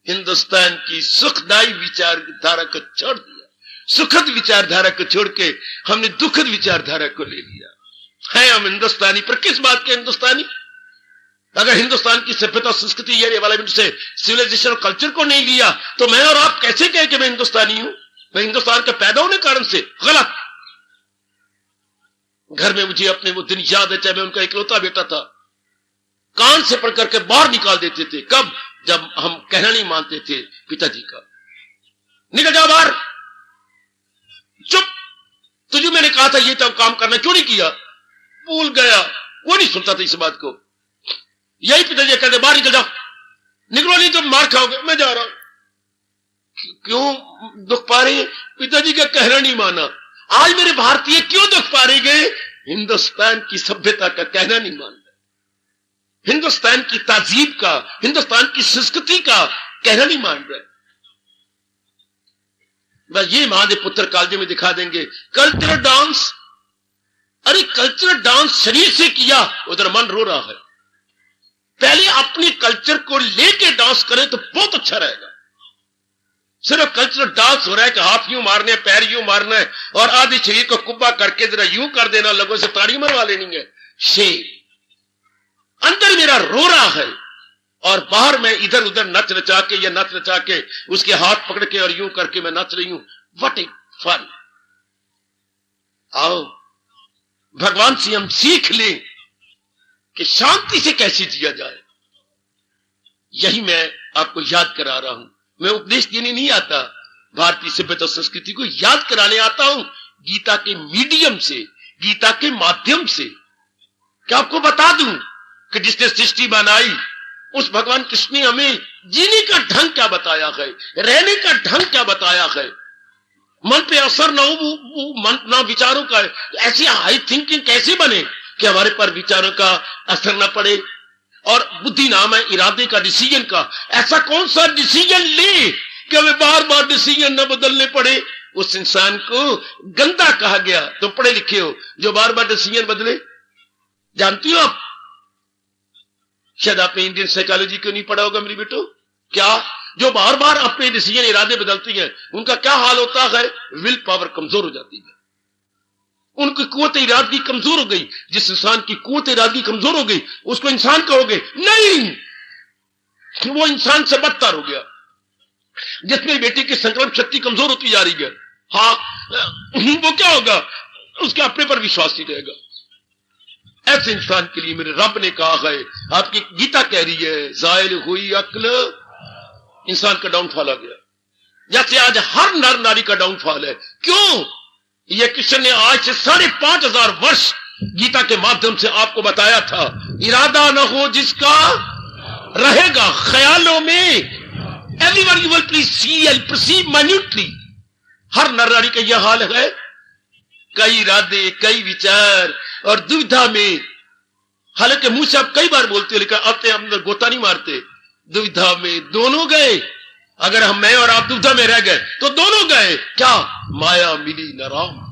हिंदुस्तान की सुखदायी विचारधारा को छोड़ दिया, सुखद विचारधारा को छोड़ के हमने दुखद विचारधारा को ले लिया। है हम हिंदुस्तानी, पर किस बात के हिंदुस्तानी? अगर हिंदुस्तान की सभ्यता, संस्कृति, ये वाला से सिविलाइजेशन और कल्चर को नहीं लिया, तो मैं और आप कैसे कहें कि मैं हिंदुस्तानी हूं? मैं हिंदुस्तान के पैदा होने कारण से गलत। घर में मुझे अपने वो दिन याद है, चाहे मैं उनका इकलौता बेटा था, कान से पढ़ करके बाहर निकाल देते थे। कब? जब हम कहना नहीं मानते थे पिताजी का। निकल जाओ बाहर, चुप, तुझे मैंने कहा था ये तब काम करना, क्यों नहीं किया? भूल गया। वो नहीं सुनता था इस बात को। यही पिताजी कहते बाहर निकल जाओ, निकलो नहीं तो मार खाओगे। मैं जा रहा हूं। क्यों दुख पा रहे? पिताजी का कहना नहीं माना। आज मेरे भारतीय क्यों दुख पा रहे गए? हिंदुस्तान की सभ्यता का कहना नहीं मान रहे, हिंदुस्तान की तहजीब का, हिंदुस्तान की संस्कृति का कहना नहीं मान रहे। बस ये महादेव पुत्र कालजे में दिखा देंगे कल्चरल डांस। अरे कल्चरल डांस शरीर से किया, उधर मन रो रहा है। पहले अपने कल्चर को लेके डांस करें तो बहुत अच्छा रहेगा। सिर्फ कल्चरल डांस हो रहा है कि हाथ यूं मारने, पैर यूं मारना है, और आधे शरीर को कुब्बा करके जरा यूं कर देना, लोगों से ताड़ी मरवा लेनी है। शेर अंदर मेरा रो रहा है, और बाहर मैं इधर उधर नच नचा के या नच नचा के उसके हाथ पकड़ के और यूं करके मैं नच रही हूं। What a fun. आओ भगवान से हम सीख लें कि शांति से कैसे जिया जाए। यही मैं आपको याद करा रहा हूं। मैं उपदेश देने नहीं आता, भारतीय सभ्यता संस्कृति को याद कराने आता हूं गीता के मीडियम से, गीता के माध्यम से। क्या आपको बता दूं कि जिसने सृष्टि बनाई उस भगवान कृष्ण ने हमें जीने का ढंग क्या बताया है, रहने का ढंग क्या बताया है। मन पे असर ना हो, मन ना विचारों का, ऐसी हाई थिंकिंग कैसे बने कि हमारे पर विचारों का असर ना पड़े। और बुद्धि नाम है इरादे का, डिसीजन का। ऐसा कौन सा डिसीजन ले कि हमें बार बार डिसीजन न बदलने पड़े। उस इंसान को गंदा कहा गया। तुम पढ़े लिखे हो, जो बार बार डिसीजन बदले। जानती हो आप, शायद आपने इंडियन साइकोलॉजी क्यों नहीं पढ़ा होगा मेरी बेटो। क्या जो बार बार अपने डिसीजन, इरादे बदलती हैं, उनका क्या हाल होता है? विल पावर कमजोर हो जाती है, उनकी कुव्वत इरादगी कमजोर हो गई। जिस इंसान की कुव्वत इरादगी कमजोर हो गई उसको इंसान कहोगे नहीं, वो इंसान से बदतर हो गया। जिसमें बेटी की संकल्प शक्ति कमजोर होती जा रही है, हाँ, वो क्या होगा? उसके अपने पर विश्वास नहीं रहेगा। ऐसे इंसान के लिए मेरे रब ने कहा है, आपकी गीता कह रही है, जायल हुई अक्ल, इंसान का डाउनफॉल आ गया। जैसे आज हर नर नारी का डाउनफॉल है। क्यों? ये कृष्ण ने आज से 5,500 वर्ष गीता के माध्यम से आपको बताया था, इरादा न हो जिसका रहेगा ख्यालों में, everyone you will please see and perceive minutely। हर नर नारी का यह हाल है, कई इरादे, कई विचार और दुविधा में। हालांकि मुंह से आप कई बार बोलते हो, लेकिन अपने अंदर गोता नहीं मारते। दुविधा में दोनों गए। अगर हम, मैं और आप दुविधा में रह गए तो दोनों गए। क्या? माया मिली न राम।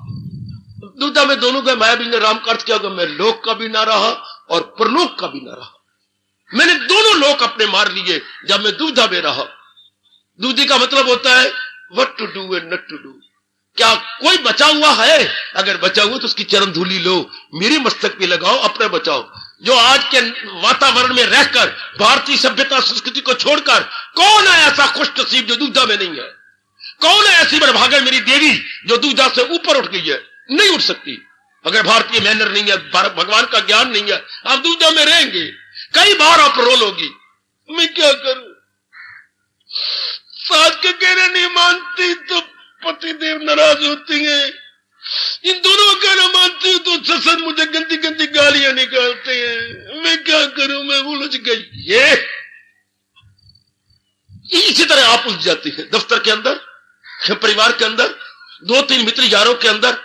दुविधा में दोनों गए, माया मिली न राम का अर्थ क्या होगा? मैं लोक का भी ना रहा और परलोक का भी ना रहा। मैंने दोनों लोक अपने मार लिए जब मैं दुविधा में रहा। दुविधा का मतलब होता है what to do and not to do. क्या कोई बचा हुआ है? अगर बचा हुआ तो उसकी चरण धूली लो, मेरे मस्तक पे लगाओ, अपना बचाओ। जो आज के वातावरण में रहकर भारतीय सभ्यता संस्कृति को छोड़कर, कौन है ऐसा खुश नसीब जो दुविधा में नहीं है? कौन है ऐसी बड़भागन मेरी देवी जो दुविधा से ऊपर उठ गई है? नहीं उठ सकती। अगर भारतीय मैनर नहीं है, भगवान का ज्ञान नहीं है, आप दुविधा में रहेंगे। कई बार आप रोल होगी, मैं क्या करूं? सास के कहने नहीं मानती तो पतिदेव नाराज होती हैं। इन दोनों का कहना मानती हूं तो ससुर मुझे गंदी गंदी गालियां निकालते हैं। मैं क्या करूं? मैं उलझ गई। ये इसी तरह आप उलझ जाती हैं। दफ्तर के अंदर, परिवार के अंदर, 2-3 मित्र यारों के अंदर,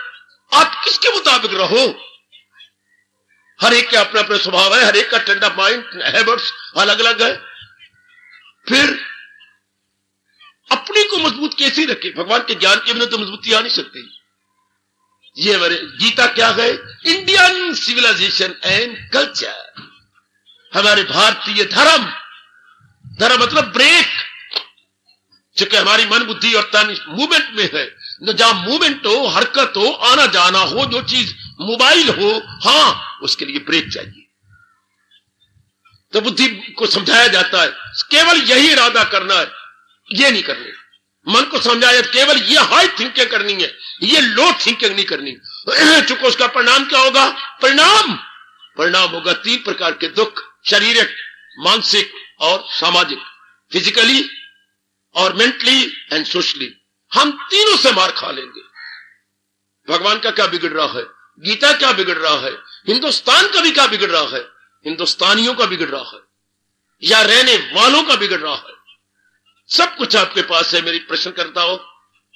आप किसके मुताबिक रहो? हर एक के अपना अपना स्वभाव है, हर एक का ट्रेंड ऑफ माइंड, हैबिट्स अलग अलग है। फिर अपने को मजबूत कैसे रखे? भगवान के ज्ञान के बिना तो मजबूती आ नहीं सकती। ये हमारे गीता क्या है? Indian civilisation and culture. हमारे भारतीय धर्म, धर्म मतलब ब्रेक, चूंकि हमारी मन बुद्धि और तन मूवमेंट में है। जहां मूवमेंट हो, हरकत हो, आना जाना हो, जो चीज मोबाइल हो, हाँ, उसके लिए ब्रेक चाहिए। तो बुद्धि को समझाया जाता है केवल यही इरादा करना है, ये नहीं करनी। मन को समझाया केवल ये हाई थिंकिंग करनी है, ये लो थिंकिंग नहीं करनी। चूंकि उसका परिणाम क्या होगा? परिणाम होगा 3 प्रकार के दुख, शारीरिक, मानसिक और सामाजिक, फिजिकली और मेंटली एंड सोशली। हम तीनों से मार खा लेंगे। भगवान का क्या बिगड़ रहा है? गीता क्या बिगड़ रहा है? हिंदुस्तान का भी क्या बिगड़ रहा है? हिंदुस्तानियों का बिगड़ रहा है या रहने वालों का बिगड़ रहा है? सब कुछ आपके पास है। मेरी प्रश्न करता हो,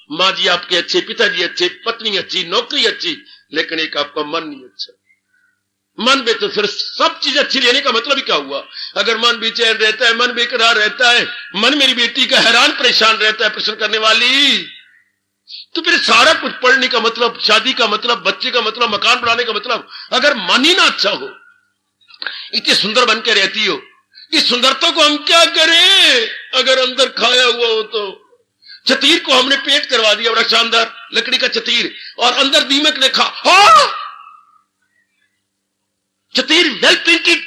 माँ जी आपके अच्छे, पिताजी अच्छे, पत्नी अच्छी, नौकरी अच्छी, लेकिन एक आपका मन नहीं अच्छा। मन में तो फिर सब चीज अच्छी लेने का मतलब ही क्या हुआ? अगर मन बेचैन रहता है, मन बेकरार रहता है, मन मेरी बेटी का हैरान परेशान रहता है प्रश्न करने वाली, तो फिर सारा कुछ पढ़ने का मतलब, शादी का मतलब, बच्चे का मतलब, मकान बनाने का मतलब, अगर मन ही ना अच्छा हो, इतनी सुंदर बन के रहती हो, इस सुंदरता को हम क्या करें? अगर अंदर खाया हुआ हो तो चतीर को हमने पेंट करवा दिया, बड़ा शानदार लकड़ी का चतीर, और अंदर दीमक ने खा। हाँ, चतीर वेल पेंटेड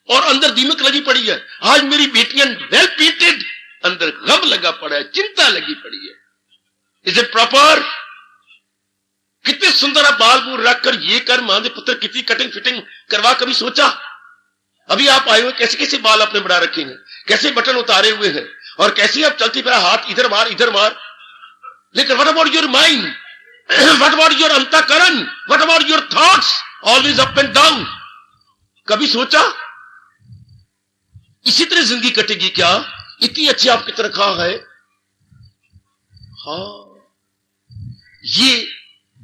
और अंदर दीमक लगी पड़ी है। आज मेरी बेटियां वेल पेंटेड, अंदर गम लगा पड़ा है, चिंता लगी पड़ी है। Is it proper? कितने सुंदर बाल बूल रखकर ये कर, मांझे पुत्र कितनी कटिंग फिटिंग करवा, कभी सोचा? अभी आप आए हुए, कैसे कैसे बाल आपने बढ़ा रखे हैं, कैसे बटन उतारे हुए हैं, और कैसे आप चलती फिर हाथ इधर मार इधर मार। लेकिन what about your mind? What about your अंतःकरण? What about your thoughts? Always up and down. कभी सोचा? इसी तरह जिंदगी कटेगी क्या? इतनी अच्छी आपकी तरह खा है। हाँ, ये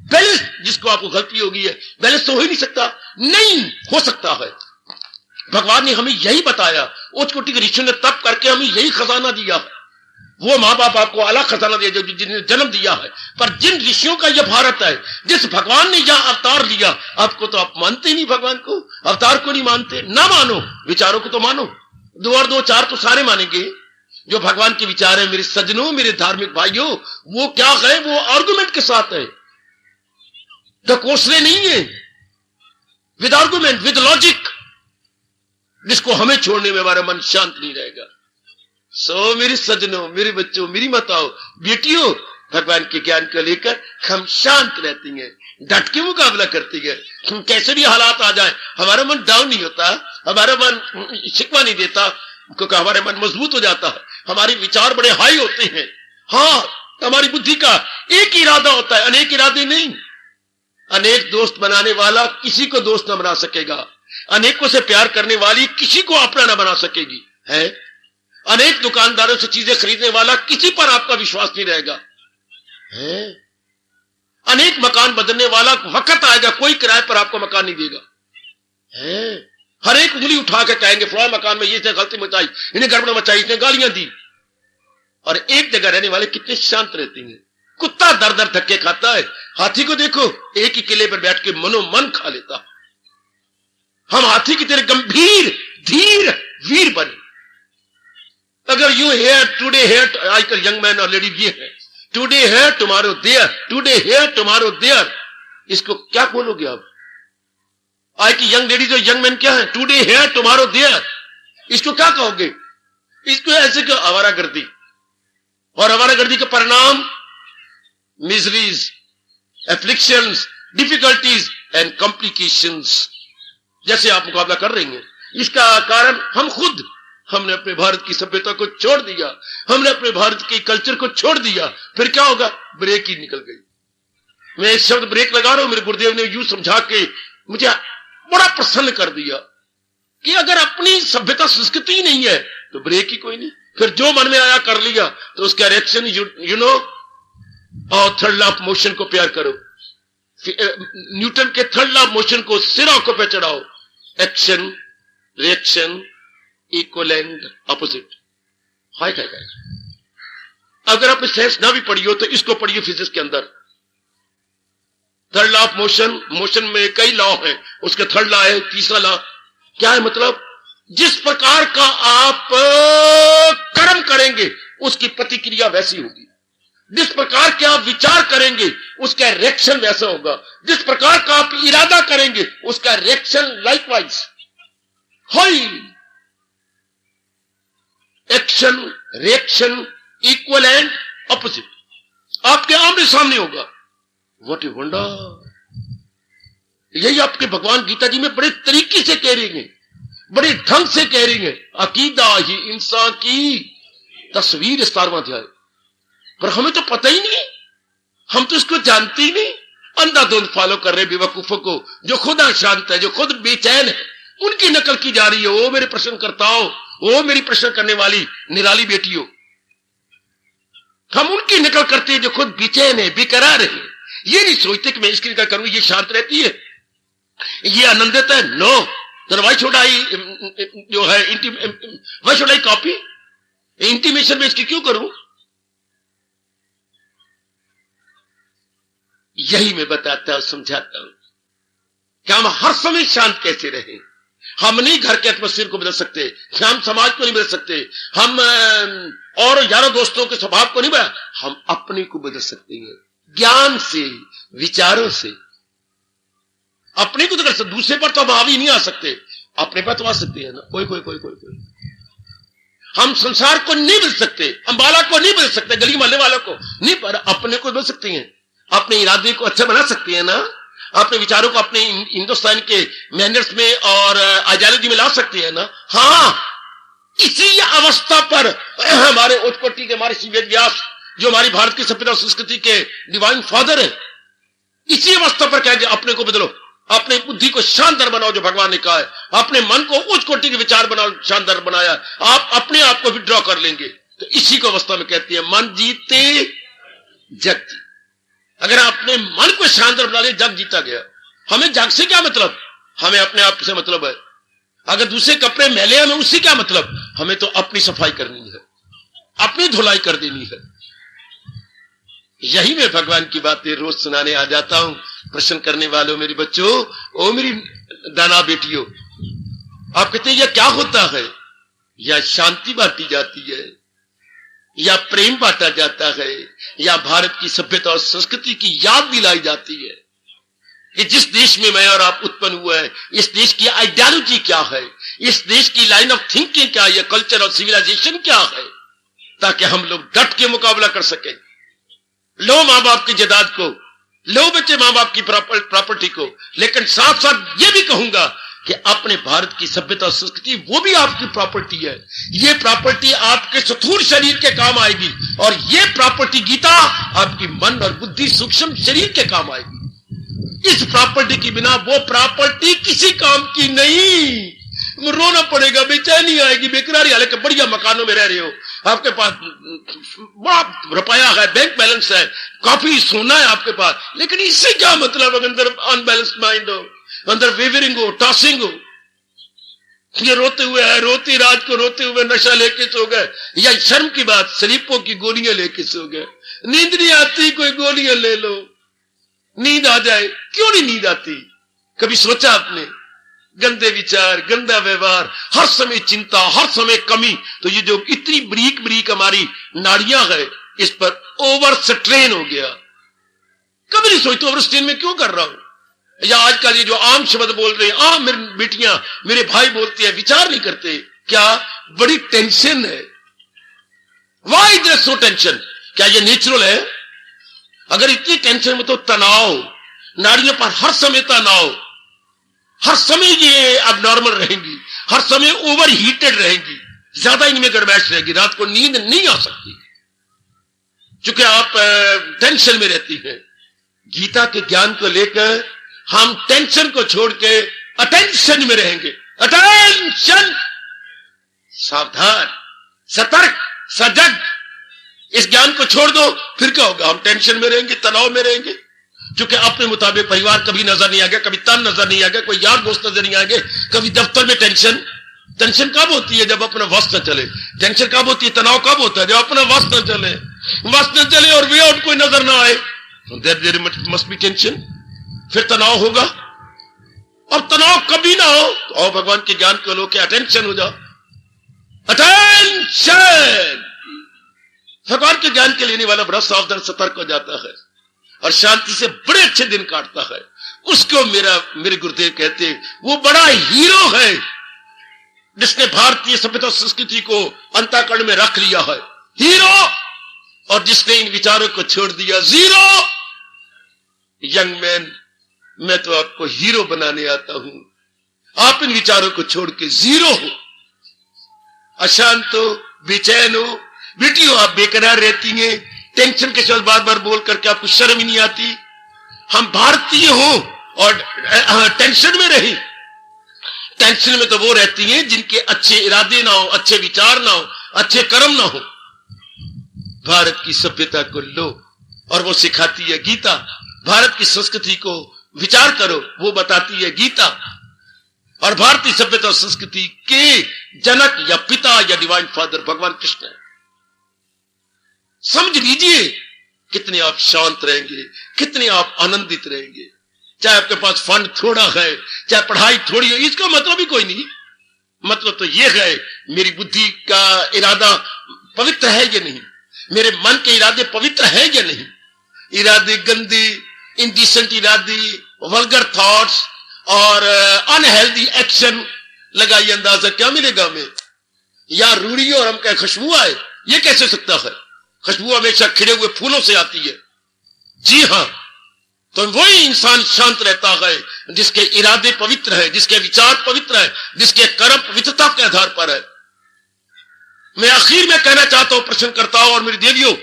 बैलेंस जिसको आपको गलती होगी है, बैलेंस तो हो ही नहीं सकता। नहीं हो सकता है। भगवान ने हमें यही बताया, उच्च कोटि के ऋषियों ने तप करके हमें यही खजाना दिया है। वो माँ बाप आपको अलग खजाना दिया जो जिन्हें जन्म दिया है, पर जिन ऋषियों का यह भारत है, जिस भगवान ने यह अवतार लिया, आपको तो आप मानते ही नहीं, भगवान को, अवतार को नहीं मानते। ना मानो, विचारों को तो मानो। 2 और 2 4 तो सारे मानेंगे। जो भगवान के विचार है मेरे सज्जनों, मेरे धार्मिक भाइयों, वो क्या है? वो आर्गुमेंट के साथ है, ढकोसले नहीं है, विद आर्गुमेंट, विद लॉजिक, जिसको हमें छोड़ने में हमारा मन शांत नहीं रहेगा। सो मेरे सजनों, मेरे बच्चों, मेरी माताओं, बेटियों, भगवान के ज्ञान को लेकर हम शांत रहती हैं, डट के मुकाबला करती है। कैसे भी हालात आ जाए हमारा मन डाउन नहीं होता, हमारा मन शिकवा नहीं देता, क्योंकि हमारा मन मजबूत हो जाता है, हमारे विचार बड़े हाई होते हैं। हाँ, हमारी बुद्धि का एक इरादा होता है, अनेक इरादे नहीं। अनेक दोस्त बनाने वाला किसी को दोस्त न बना सकेगा, अनेकों से प्यार करने वाली किसी को अपना न बना सकेगी है। अनेक दुकानदारों से चीजें खरीदने वाला किसी पर आपका विश्वास नहीं रहेगा है। अनेक मकान बदलने वाला वक्त आएगा कोई किराए पर आपको मकान नहीं देगा है। हर एक उंगली उठा के कहेंगे फलां मकान में ये गलती मचाई, इन्हें गड़बड़ मचाई, इसने गालियां दी। और एक जगह रहने वाले कितने शांत रहते हैं। कुत्ता दर दर धक्के खाता है, हाथी को देखो एक ही किले पर बैठ के मनोमन खा लेता। हम हाथी की तरह गंभीर, धीर, वीर बने। अगर यू हेयर टुडे हेयर, आजकल यंग मैन और लेडी ये है, today here tomorrow there, today here tomorrow there, इसको क्या बोलोगे आप? आज की यंग लेडीज और यंग मैन क्या है? टुडे हेयर टुमारो देयर, इसको क्या कहोगे? इसको ऐसे क्यों? आवारागर्दी। और आवारागर्दी का परिणाम miseries, afflictions, difficulties and complications जैसे आप मुकाबला कर रही हैं। इसका कारण हम खुद, हमने अपने भारत की सभ्यता को छोड़ दिया, हमने अपने भारत के कल्चर को छोड़ दिया। फिर क्या होगा? ब्रेक ही निकल गई। मैं इस शब्द ब्रेक लगा रहा हूं, मेरे गुरुदेव ने यूं समझा के मुझे बड़ा प्रसन्न कर दिया कि अगर अपनी सभ्यता संस्कृति ही नहीं है तो ब्रेक ही कोई नहीं। फिर जो मन में आया कर लिया, तो उसका रिएक्शन यू नो, और थर्ड लॉ ऑफ मोशन को प्यार करो। न्यूटन के थर्ड लॉ ऑफ मोशन को सिर आंखों पे चढ़ाओ। Action, reaction, equal and opposite. Hi hi hi. अगर आपने साइंस ना भी पढ़ी हो तो इसको पढ़िए फिजिक्स के अंदर। Third law of motion, motion में कई लॉ है, उसका थर्ड लॉ है, तीसरा लॉ क्या है? मतलब जिस प्रकार का आप कर्म करेंगे उसकी प्रतिक्रिया वैसी होगी, जिस प्रकार के आप विचार करेंगे उसका रिएक्शन वैसा होगा, जिस प्रकार का आप इरादा करेंगे उसका reaction likewise. Hi, action, reaction, equal and opposite आपके आमने सामने होगा। What a wonder! यही आपके भगवान गीता जी में बड़े तरीके से कह रही हैं, बड़े ढंग से कह रही हैं। अकीदा ही इंसान की तस्वीर, 17वां अध्याय। पर हमें तो पता ही नहीं, हम तो इसको जानते ही नहीं। अंधाधुंध फॉलो कर रहे बेवकूफों को, जो खुद अशांत है, जो खुद बेचैन है, उनकी नकल की जा रही है। ओ मेरे प्रश्नकर्ताओं, ओ मेरी प्रश्न करने वाली निराली बेटियों, हम उनकी नकल करते हैं जो खुद बेचैन है, बेकरार है। ये नहीं सोचते कि मैं इसकी नकल करूं, ये शांत रहती है, ये आनंदित है। नो, तो वाई शुड आई जो है why should I copy intimation में इसकी क्यों करूं? यही मैं बताता हूं, समझाता हूं कि हम हर समय शांत कैसे रहें। हम नहीं घर के एटमोस्फियर को बदल सकते, हम समाज को नहीं बदल सकते, हम और यारों दोस्तों के स्वभाव को नहीं बदल, हम अपने को बदल सकते हैं ज्ञान से, विचारों से। अपने को तो कर सकते, दूसरे पर तो हम हावी नहीं आ सकते, अपने पर तो आ सकते हैं ना। कोई कोई कोई कोई कोई हम संसार को नहीं बदल सकते, अंबाला को नहीं बदल सकते, गली मोहल्ले वालों को नहीं, पर अपने को बदल सकते हैं, अपने इरादे को अच्छा बना सकते हैं ना, अपने विचारों को अपने हिंदुस्तान के मैनर्स में और आइडियोलॉजी में ला सकते हैं ना। हाँ, इसी अवस्था पर हमारे उत्कोटि के, हमारे श्री वेद व्यास जो हमारी भारत की सभ्यता संस्कृति के डिवाइन फादर है, इसी अवस्था पर कहेंगे अपने को बदलो, अपनी बुद्धि को शानदार बनाओ जो भगवान ने कहा है, अपने मन को उच्च कोटि के विचार बनाओ, शानदार बनाया, आप अपने आप को विड्रॉ कर लेंगे। तो इसी को अवस्था में कहती है मन जीते जग जीते। अगर आपने मन को शानदार बना लिया, जग जीता गया। हमें जग से क्या मतलब? हमें अपने आप से मतलब है। अगर दूसरे कपड़े मैले हमें उससे क्या मतलब? हमें तो अपनी सफाई करनी है, अपनी धुलाई कर देनी है। यही मैं भगवान की बातें रोज सुनाने आ जाता हूं। प्रश्न करने वालों, मेरे बच्चों, ओ मेरी दाना बेटियों, आप कहते हैं यह क्या होता है? या शांति बांटी जाती है, या प्रेम बांटा जाता है, या भारत की सभ्यता और संस्कृति की याद दिलाई जाती है कि जिस देश में मैं और आप उत्पन्न हुए हैं, इस देश की आइडियोलॉजी क्या है, इस देश की लाइन ऑफ थिंकिंग क्या है, कल्चर और सिविलाइजेशन क्या है, ताकि हम लोग डट के मुकाबला कर सकें। लो मां बाप की जायदाद को, लो बच्चे मां बाप की प्रॉपर्टी को, लेकिन साथ साथ ये भी कहूंगा कि अपने भारत की सभ्यता और संस्कृति वो भी आपकी प्रॉपर्टी है। ये प्रॉपर्टी आपके स्थूल शरीर के काम आएगी और ये प्रॉपर्टी गीता आपकी मन और बुद्धि सूक्ष्म शरीर के काम आएगी। इस प्रॉपर्टी के बिना वो प्रॉपर्टी किसी काम की नहीं। रोना पड़ेगा, बेचैनी आएगी, बेकरारी, हालांकि बढ़िया मकानों में रह रहे हो, आपके पास बड़ा रुपया है, बैंक बैलेंस है, काफी सोना है आपके पास, लेकिन इससे क्या मतलब अगर अंदर अनबैलेंस्ड माइंड हो, अंदर वेवरिंग हो, टॉसिंग हो। ये रोते हुए है, रोती रात को रोते हुए नशा लेके सो गए, या शर्म की बात शरीफों की गोलियां लेके सो गए। नींद नहीं आती, कोई गोलियां ले लो, नींद आ जाए। क्यों नहीं नींद आती? कभी सोचा आपने? गंदे विचार, गंदा व्यवहार, हर समय चिंता, हर समय कमी। तो ये जो इतनी बरीक बरीक हमारी नाड़ियां है, इस पर ओवर स्ट्रेन हो गया। कभी नहीं सोचते ओवर स्ट्रेन में क्यों कर रहा हूं। या आजकल ये जो आम शब्द बोल रहे हैं, मेरी बेटियां, मेरे भाई बोलते हैं, विचार नहीं करते। क्या बड़ी टेंशन है। Why there so tension? क्या ये नेचुरल है? अगर इतनी टेंशन में तो तनाव, नाड़ियों पर हर समय तनाव, हर समय ये अब नॉर्मल रहेंगी, हर समय ओवर हीटेड रहेंगी, ज्यादा इनमें गड़बैश रहेगी, रात को नींद नहीं आ सकती क्योंकि आप टेंशन में रहती हैं। गीता के ज्ञान को लेकर हम टेंशन को छोड़ के अटेंशन में रहेंगे। अटेंशन, सावधान, सतर्क, सजग। इस ज्ञान को छोड़ दो, फिर क्या होगा? हम टेंशन में रहेंगे, तनाव में रहेंगे, क्योंकि अपने मुताबिक परिवार कभी नजर नहीं आ गया, कभी तन नजर नहीं आ गया, कोई यार दोस्त नजर नहीं आ गए, कभी दफ्तर में टेंशन। टेंशन कब होती है? जब अपना वस्त न चले। टेंशन कब होती है? तनाव कब होता है? जब अपना वस्त न चले, वस्त न चले और वे आउट कोई नजर ना आए, देयर मस्ट बी टेंशन। फिर तनाव होगा, और तनाव कभी ना हो तो और भगवान के ज्ञान को लो के अटेंशन हो जाओ। अटेंशन, भगवान के ज्ञान के लेने वाला बड़ा सावधान सतर्क हो जाता है और शांति से बड़े अच्छे दिन काटता है। उसको मेरे गुरुदेव कहते हैं वो बड़ा हीरो है जिसने भारतीय सभ्यता संस्कृति को अंतःकरण में रख लिया है। हीरो, और जिसने इन विचारों को छोड़ दिया जीरो। यंग मैन, मैं तो आपको हीरो बनाने आता हूं, आप इन विचारों को छोड़ के जीरो हो, अशांत हो, बेचैन हो। बेटियों, आप बेकरार रहती हैं, टेंशन के साथ बार बार बोल करके आपको शर्म ही नहीं आती। हम भारतीय हो और टेंशन में रही। टेंशन में तो वो रहती हैं जिनके अच्छे इरादे ना हो, अच्छे विचार ना हो, अच्छे कर्म ना हो। भारत की सभ्यता को लो और वो सिखाती है गीता। भारत की संस्कृति को विचार करो, वो बताती है गीता। और भारतीय सभ्यता और संस्कृति के जनक या पिता या डिवाइन फादर भगवान कृष्ण है। समझ लीजिए कितने आप शांत रहेंगे, कितने आप आनंदित रहेंगे। चाहे आपके पास फंड थोड़ा है, चाहे पढ़ाई थोड़ी है, इसका मतलब ही कोई नहीं। मतलब तो यह है मेरी बुद्धि का इरादा पवित्र है या नहीं, मेरे मन के इरादे पवित्र है या नहीं। इरादे गंदे, इनडिसेंट इरादे, वल्गर थॉट्स और अनहेल्दी एक्शन, लगाइए अंदाजा क्या मिलेगा हमें। या रूढ़ी और हम क्या खुशबू आए, ये कैसे सकता है? खुशबू हमेशा खिले हुए फूलों से आती है। जी हां, तो वही इंसान शांत रहता है जिसके इरादे पवित्र है, जिसके विचार पवित्र है, जिसके कर्म पवित्रता के आधार पर है। मैं आखिर में कहना चाहता हूं, प्रश्न करता हूं, और मेरी देवियों,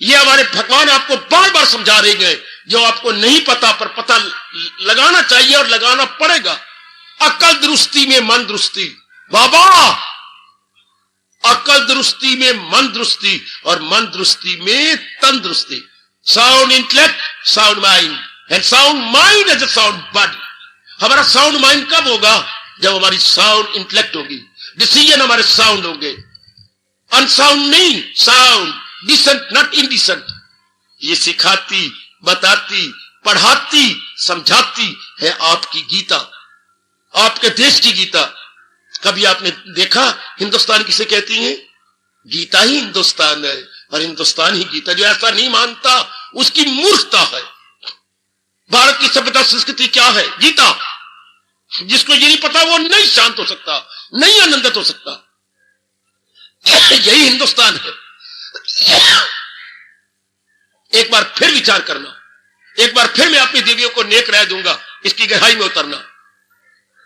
ये हमारे भगवान आपको बार बार समझा रहे हैं, जो आपको नहीं पता पर पता लगाना चाहिए और लगाना पड़ेगा। अकल दुरुस्ती में मन दुरुस्ती। बाबा, अकल दुरुस्ती में मन दुरुस्ती और मन दुरुस्ती में तन दुरुस्ती। Sound intellect, sound mind, and sound mind as a sound body. हमारा साउंड माइंड कब होगा? जब हमारी साउंड इंटेलेक्ट होगी, डिसीजन हमारे साउंड होंगे, अनसाउंड नहीं, साउंड, डिसेंट नॉट इनडिसेंट। ये सिखाती, बताती, पढ़ाती, समझाती है आपकी गीता, आपके देश की गीता। कभी आपने देखा हिंदुस्तान किसे कहती है? गीता ही हिंदुस्तान है और हिंदुस्तान ही गीता। जो ऐसा नहीं मानता उसकी मूर्खता है। भारत की सभ्यता संस्कृति क्या है? गीता। जिसको ये नहीं पता वो नहीं शांत हो सकता, नहीं आनंदित हो सकता। यही हिंदुस्तान है। एक बार फिर विचार करना, एक बार फिर मैं अपनी देवियों को नेक राय दूंगा, इसकी गहराई में उतरना।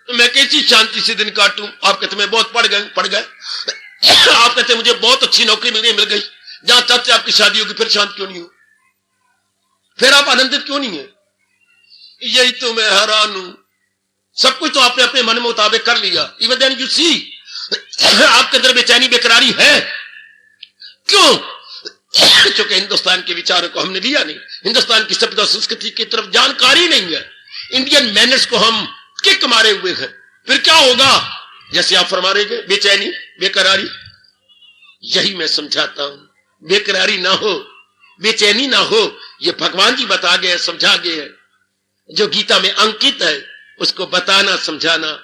तो मैं कैसी शांति से दिन काटूं? आप कहते मैं बहुत पढ़ गए आप कहते मुझे बहुत अच्छी नौकरी मिल गई, जहां तक से आपकी शादी होगी, फिर शांत क्यों नहीं हो? फिर आप आनंदित क्यों नहीं है? यही तो मैं हैरान हूं। सब कुछ तो आपने अपने मन में मुताबिक कर लिया। इवन देन यू सी आपके अंदर बेचैनी बेकरारी है। क्यों? क्योंकि हिंदुस्तान के विचारों को हमने लिया नहीं, हिंदुस्तान की सभ्यता संस्कृति की तरफ जानकारी नहीं है। इंडियन मैनर्स को हम किक मारे हुए हैं। फिर क्या होगा? जैसे आप फरमा रहे हैं, बेचैनी बेकरारी। यही मैं समझाता हूं, बेकरारी ना हो, बेचैनी ना हो, ये भगवान जी बता गए, समझा गए हैं। जो गीता में अंकित है उसको बताना समझाना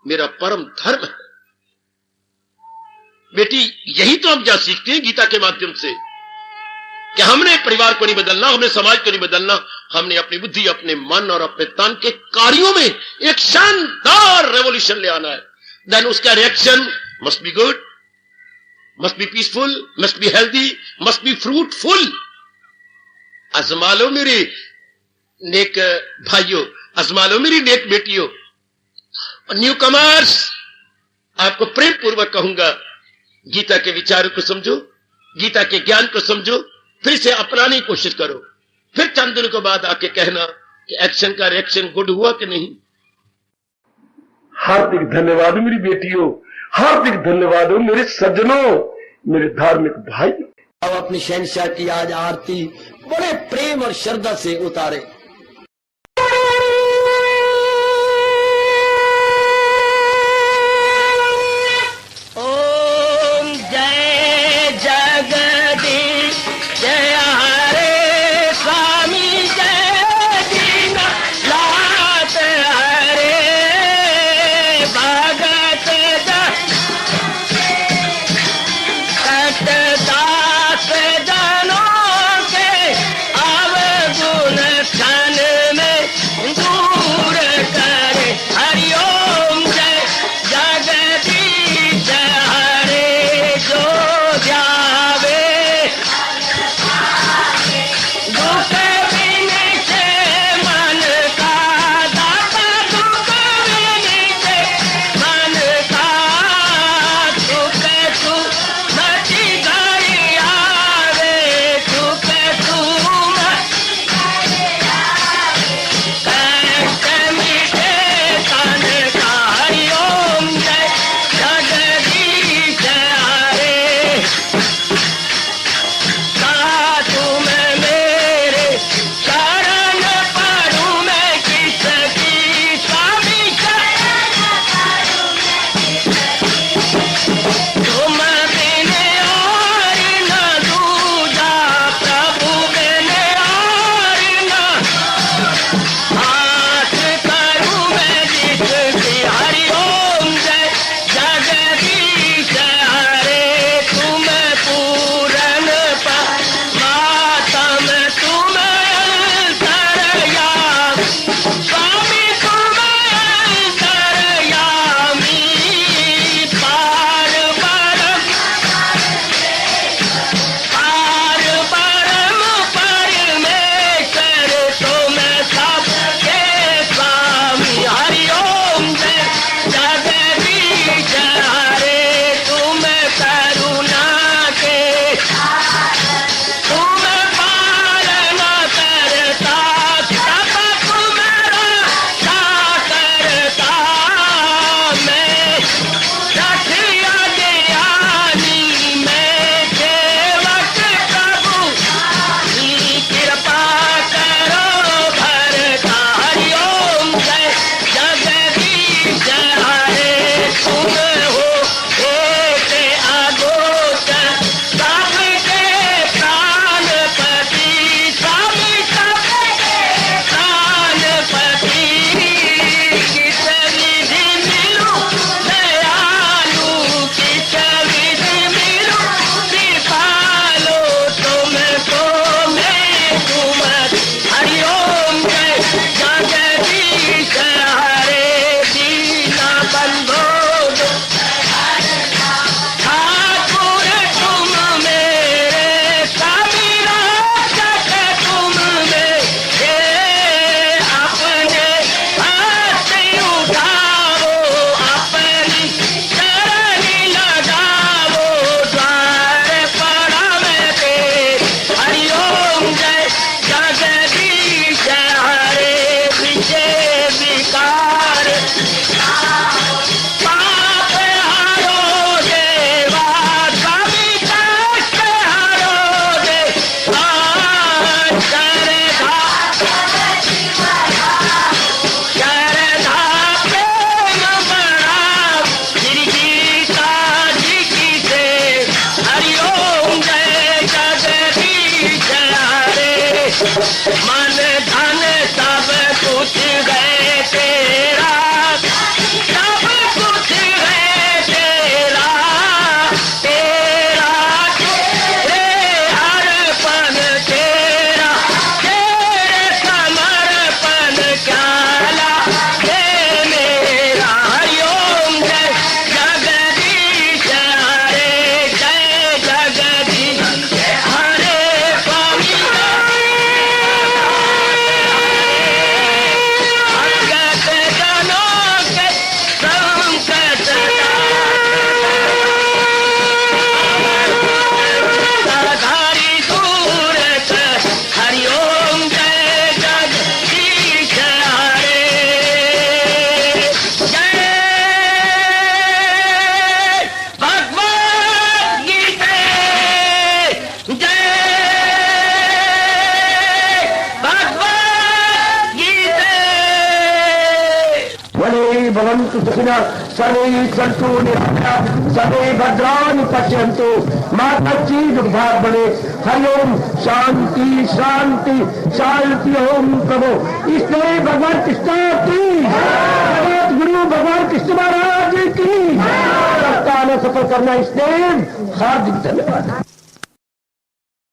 मेरा परम धर्म है। बेटी, यही तो हम क्या सीखते हैं गीता के माध्यम से, कि हमने परिवार को नहीं बदलना, हमने समाज को नहीं बदलना, हमने अपनी बुद्धि, अपने मन और अपने तन के कार्यों में एक शानदार रेवोल्यूशन ले आना है। देन उसका reaction must be good, must be peaceful, must be healthy, must be fruitful. आजमा लो मेरे नेक भाइयों, आजमा लो मेरी नेक बेटियों। न्यू कमर्स, आपको प्रेम पूर्वक कहूंगा, गीता के विचारों को समझो, गीता के ज्ञान को समझो, फिर से अपनाने की कोशिश करो। फिर चंद दिनों के बाद आके कहना कि एक्शन का रिएक्शन गुड हुआ कि नहीं। हार्दिक धन्यवाद मेरी बेटियों, हार्दिक धन्यवाद हो मेरे सज्जनों, मेरे धार्मिक भाइयों। अब अपनी शहंशाह की आज आरती बड़े प्रेम और श्रद्धा से उतारे। ओम जय जगदीश जय हरे स्वामी जय दीना लात हरे भगत दास जनों के अवगुण क्षण में दूर करे। हरिओम जय जगदीश हरे जो ध्यावे दुख बिन से मन का दाता, दुख बिन से मन का सुख सुमति घड़ी आवे, सुख सुमति कष्ट मिटे तन का। हरिओम जय जगदीश हरे तुम मेरे शरण पड़ूं मैं किसकी स्वामी तुम बिन और न दूजा, प्रभु बिन और न हाथ करूं मैं जिसकी। हरिओम जय जगदीश हरे तुम पूरन परमात्म तुम अंतर्यामी, स्वामी तुम अंतर्यामी। पार परम परमेश्वर तुम सबके स्वामी। हरिओम जय जगदीश हरे तुम करुणा के तुम पालन करता, सब तुम रक्षा करता। मैं रखिया ज्ञानी, मैं सेवक प्रभु की कृपा करो भरता। हरिओम जय जगदीश हरे तुम हो एक अगोचर सबके प्राणपति, स्वामी सबके प्राणपति। किस विधि मिलूं दयाल सुरक्षिता सर्वे सन्तु निरामया सर्वे भद्राणि पश्यन्तु माता चीज भाग बने। हरिओम शांति शांति शांति ओम प्रभु। इसलिए भगवान कृष्ण की जगत गुरु भगवान कृष्ण महाराज की सफल करना इसलिए हार्दिक धन्यवाद।